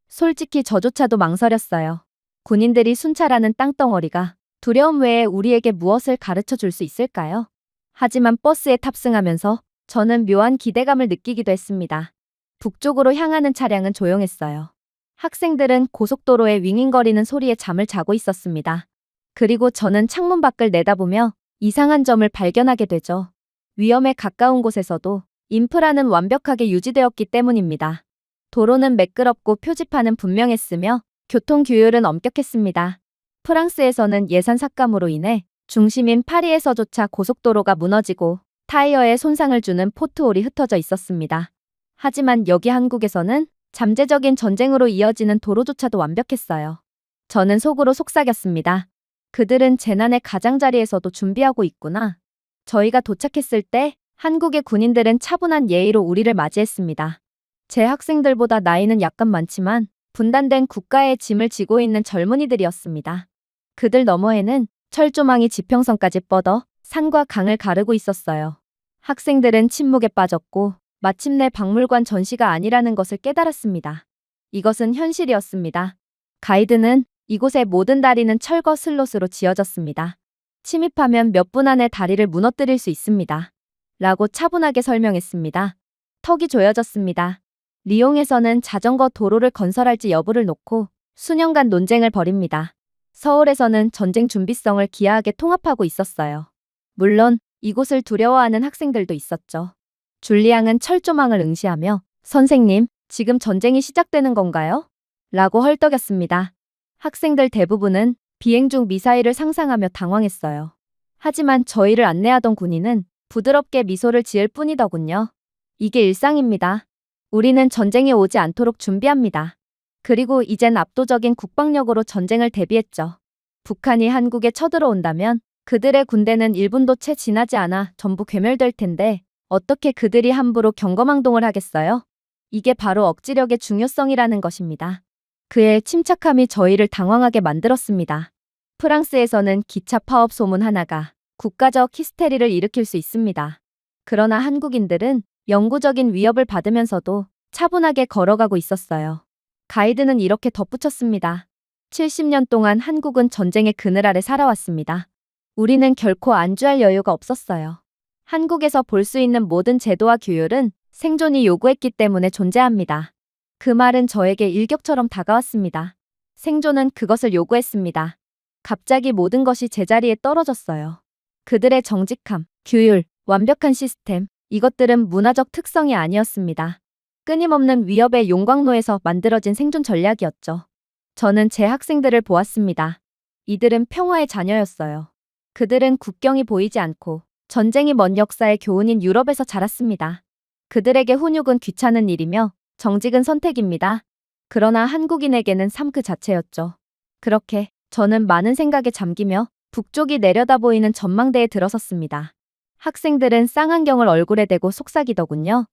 솔직히 저조차도 망설였어요. 군인들이 순찰하는 땅덩어리가 두려움 외에 우리에게 무엇을 가르쳐 줄 수 있을까요? 하지만 버스에 탑승하면서 저는 묘한 기대감을 느끼기도 했습니다. 북쪽으로 향하는 차량은 조용했어요. 학생들은 고속도로의 윙윙거리는 소리에 잠을 자고 있었습니다. 그리고 저는 창문 밖을 내다보며 이상한 점을 발견하게 되죠. 위험에 가까운 곳에서도 인프라는 완벽하게 유지되었기 때문입니다. 도로는 매끄럽고 표지판은 분명했으며 교통 규율은 엄격했습니다. 프랑스에서는 예산 삭감으로 인해 중심인 파리에서조차 고속도로가 무너지고 타이어에 손상을 주는 포트홀이 흩어져 있었습니다. 하지만 여기 한국에서는 잠재적인 전쟁으로 이어지는 도로조차도 완벽했어요. 저는 속으로 속삭였습니다. 그들은 재난의 가장자리에서도 준비하고 있구나. 저희가 도착했을 때 한국의 군인들은 차분한 예의로 우리를 맞이했습니다. 제 학생들보다 나이는 약간 많지만 분단된 국가의 짐을 지고 있는 젊은이들이었습니다. 그들 너머에는 철조망이 지평선까지 뻗어 산과 강을 가르고 있었어요. 학생들은 침묵에 빠졌고 마침내 박물관 전시가 아니라는 것을 깨달았습니다. 이것은 현실이었습니다. 가이드는 이곳의 모든 다리는 철거 슬롯으로 지어졌습니다. 침입하면 몇 분 안에 다리를 무너뜨릴 수 있습니다. 라고 차분하게 설명했습니다. 턱이 조여졌습니다. 리옹에서는 자전거 도로를 건설할지 여부를 놓고 수년간 논쟁을 벌입니다. 서울에서는 전쟁 준비성을 기하하게 통합하고 있었어요. 물론 이곳을 두려워하는 학생들도 있었죠. 줄리앙은 철조망을 응시하며 선생님, 지금 전쟁이 시작되는 건가요? 라고 헐떡였습니다. 학생들 대부분은 비행 중 미사일을 상상하며 당황했어요. 하지만 저희를 안내하던 군인은 부드럽게 미소를 지을 뿐이더군요. 이게 일상입니다. 우리는 전쟁이 오지 않도록 준비합니다. 그리고 이젠 압도적인 국방력으로 전쟁을 대비했죠. 북한이 한국에 쳐들어온다면 그들의 군대는 1분도 채 지나지 않아 전부 괴멸될 텐데 어떻게 그들이 함부로 경거망동을 하겠어요? 이게 바로 억지력의 중요성이라는 것입니다. 그의 침착함이 저희를 당황하게 만들었습니다. 프랑스에서는 기차 파업 소문 하나가 국가적 히스테리를 일으킬 수 있습니다. 그러나 한국인들은 영구적인 위협을 받으면서도 차분하게 걸어가고 있었어요. 가이드는 이렇게 덧붙였습니다. 70년 동안 한국은 전쟁의 그늘 아래 살아왔습니다. 우리는 결코 안주할 여유가 없었어요. 한국에서 볼 수 있는 모든 제도와 규율은 생존이 요구했기 때문에 존재합니다. 그 말은 저에게 일격처럼 다가왔습니다. 생존은 그것을 요구했습니다. 갑자기 모든 것이 제자리에 떨어졌어요. 그들의 정직함, 규율, 완벽한 시스템, 이것들은 문화적 특성이 아니었습니다. 끊임없는 위협의 용광로에서 만들어진 생존 전략이었죠. 저는 제 학생들을 보았습니다. 이들은 평화의 자녀였어요. 그들은 국경이 보이지 않고 전쟁이 먼 역사의 교훈인 유럽에서 자랐습니다. 그들에게 훈육은 귀찮은 일이며 정직은 선택입니다. 그러나 한국인에게는 삶 그 자체였죠. 그렇게 저는 많은 생각에 잠기며 북쪽이 내려다 보이는 전망대에 들어섰습니다. 학생들은 쌍안경을 얼굴에 대고 속삭이더군요.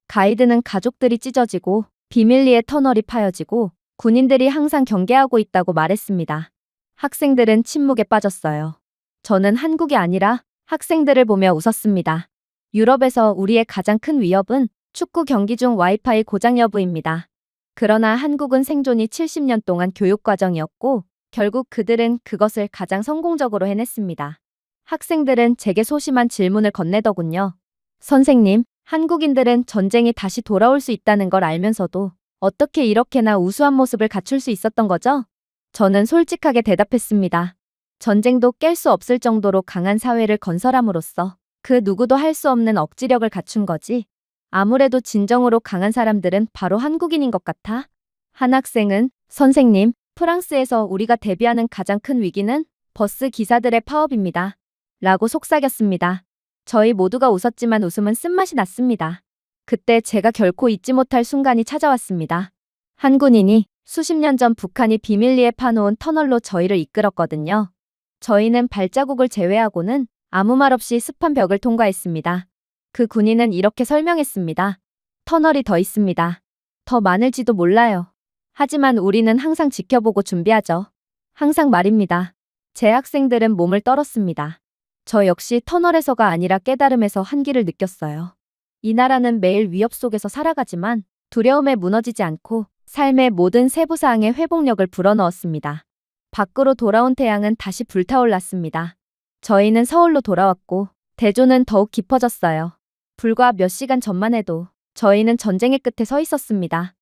가이드는 가족들이 찢어지고 비밀리에 터널이 파여지고 군인들이 항상 경계하고 있다고 말했습니다. 학생들은 침묵에 빠졌어요. 저는 한국이 아니라 학생들을 보며 웃었습니다. 유럽에서 우리의 가장 큰 위협은 축구 경기 중 와이파이 고장 여부입니다. 그러나 한국은 생존이 70년 동안 교육과정이었고 결국 그들은 그것을 가장 성공적으로 해냈습니다. 학생들은 제게 소심한 질문을 건네더군요. 선생님, 한국인들은 전쟁이 다시 돌아올 수 있다는 걸 알면서도 어떻게 이렇게나 우수한 모습을 갖출 수 있었던 거죠? 저는 솔직하게 대답했습니다. 전쟁도 깰 수 없을 정도로 강한 사회를 건설함으로써 그 누구도 할 수 없는 억지력을 갖춘 거지. 아무래도 진정으로 강한 사람들은 바로 한국인인 것 같아. 한 학생은 선생님, 프랑스에서 우리가 대비하는 가장 큰 위기는 버스 기사들의 파업입니다. 라고 속삭였습니다. 저희 모두가 웃었지만 웃음은 쓴맛이 났습니다. 그때 제가 결코 잊지 못할 순간이 찾아왔습니다. 한 군인이 수십 년 전 북한이 비밀리에 파놓은 터널로 저희를 이끌었거든요. 저희는 발자국을 제외하고는 아무 말 없이 습한 벽을 통과했습니다. 그 군인은 이렇게 설명했습니다. 터널이 더 있습니다. 더 많을지도 몰라요. 하지만 우리는 항상 지켜보고 준비하죠. 항상 말입니다. 제 학생들은 몸을 떨었습니다. 저 역시 터널에서가 아니라 깨달음에서 한기를 느꼈어요. 이 나라는 매일 위협 속에서 살아가지만 두려움에 무너지지 않고 삶의 모든 세부사항에 회복력을 불어넣었습니다. 밖으로 돌아온 태양은 다시 불타올랐습니다. 저희는 서울로 돌아왔고 대조는 더욱 깊어졌어요. 불과 몇 시간 전만 해도 저희는 전쟁의 끝에 서 있었습니다.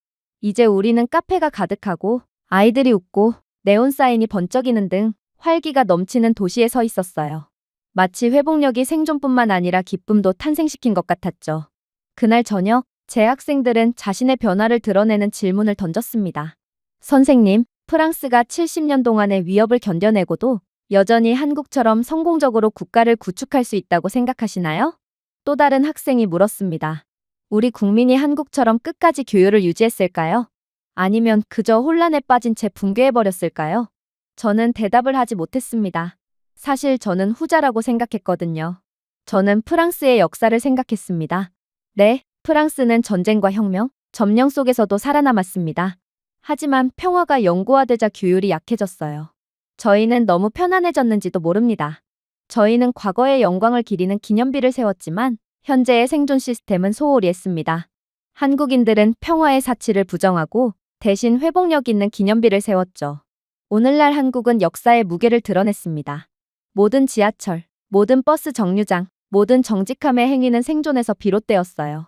이제 우리는 카페가 가득하고 아이들이 웃고 네온 사인이 번쩍이는 등 활기가 넘치는 도시에 서 있었어요. 마치 회복력이 생존뿐만 아니라 기쁨도 탄생시킨 것 같았죠. 그날 저녁 제 학생들은 자신의 변화를 드러내는 질문을 던졌습니다. 선생님, 프랑스가 70년 동안의 위협을 견뎌내고도 여전히 한국처럼 성공적으로 국가를 구축할 수 있다고 생각하시나요? 또 다른 학생이 물었습니다. 우리 국민이 한국처럼 끝까지 교요를 유지했을까요? 아니면 그저 혼란에 빠진 채 붕괴해버렸을까요? 저는 대답을 하지 못했습니다. 사실 저는 후자라고 생각했거든요. 저는 프랑스의 역사를 생각했습니다. 네, 프랑스는 전쟁과 혁명, 점령 속에서도 살아남았습니다. 하지만 평화가 영구화되자 규율이 약해졌어요. 저희는 너무 편안해졌는지도 모릅니다. 저희는 과거의 영광을 기리는 기념비를 세웠지만 현재의 생존 시스템은 소홀히 했습니다. 한국인들은 평화의 사치를 부정하고 대신 회복력 있는 기념비를 세웠죠. 오늘날 한국은 역사의 무게를 드러냈습니다. 모든 지하철, 모든 버스 정류장, 모든 정직함의 행위는 생존에서 비롯되었어요.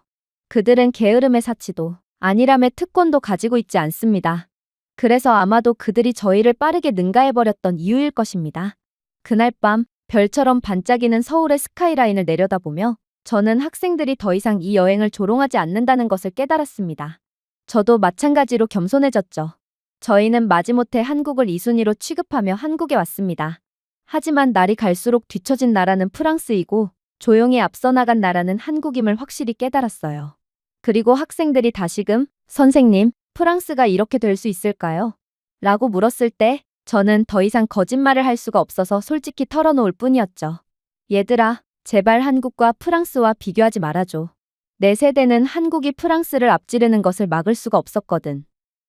그들은 게으름의 사치도 안일함의 특권도 가지고 있지 않습니다. 그래서 아마도 그들이 저희를 빠르게 능가해버렸던 이유일 것입니다. 그날 밤 별처럼 반짝이는 서울의 스카이라인을 내려다보며 저는 학생들이 더 이상 이 여행을 조롱하지 않는다는 것을 깨달았습니다. 저도 마찬가지로 겸손해졌죠. 저희는 마지못해 한국을 2순위로 취급하며 한국에 왔습니다. 하지만 날이 갈수록 뒤처진 나라는 프랑스이고 조용히 앞서 나간 나라는 한국임을 확실히 깨달았어요. 그리고 학생들이 다시금 선생님, 프랑스가 이렇게 될 수 있을까요? 라고 물었을 때 저는 더 이상 거짓말을 할 수가 없어서 솔직히 털어놓을 뿐이었죠. 얘들아, 제발 한국과 프랑스와 비교하지 말아줘. 내 세대는 한국이 프랑스를 앞지르는 것을 막을 수가 없었거든.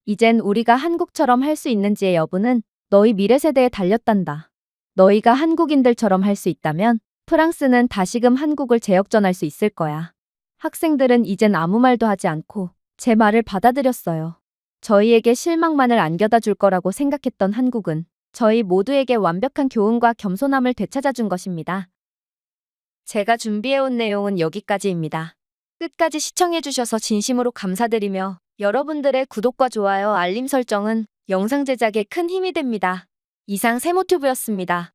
이젠 우리가 한국처럼 할 수 있는지의 여부는 너희 미래 세대에 달렸단다. 너희가 한국인들처럼 할 수 있다면 프랑스는 다시금 한국을 재역전할 수 있을 거야. 학생들은 이젠 아무 말도 하지 않고 제 말을 받아들였어요. 저희에게 실망만을 안겨다 줄 거라고 생각했던 한국은 저희 모두에게 완벽한 교훈과 겸손함을 되찾아준 것입니다. 제가 준비해온 내용은 여기까지입니다. 끝까지 시청해주셔서 진심으로 감사드리며 여러분들의 구독과 좋아요, 알림 설정은 영상 제작에 큰 힘이 됩니다. 이상 세모튜브였습니다.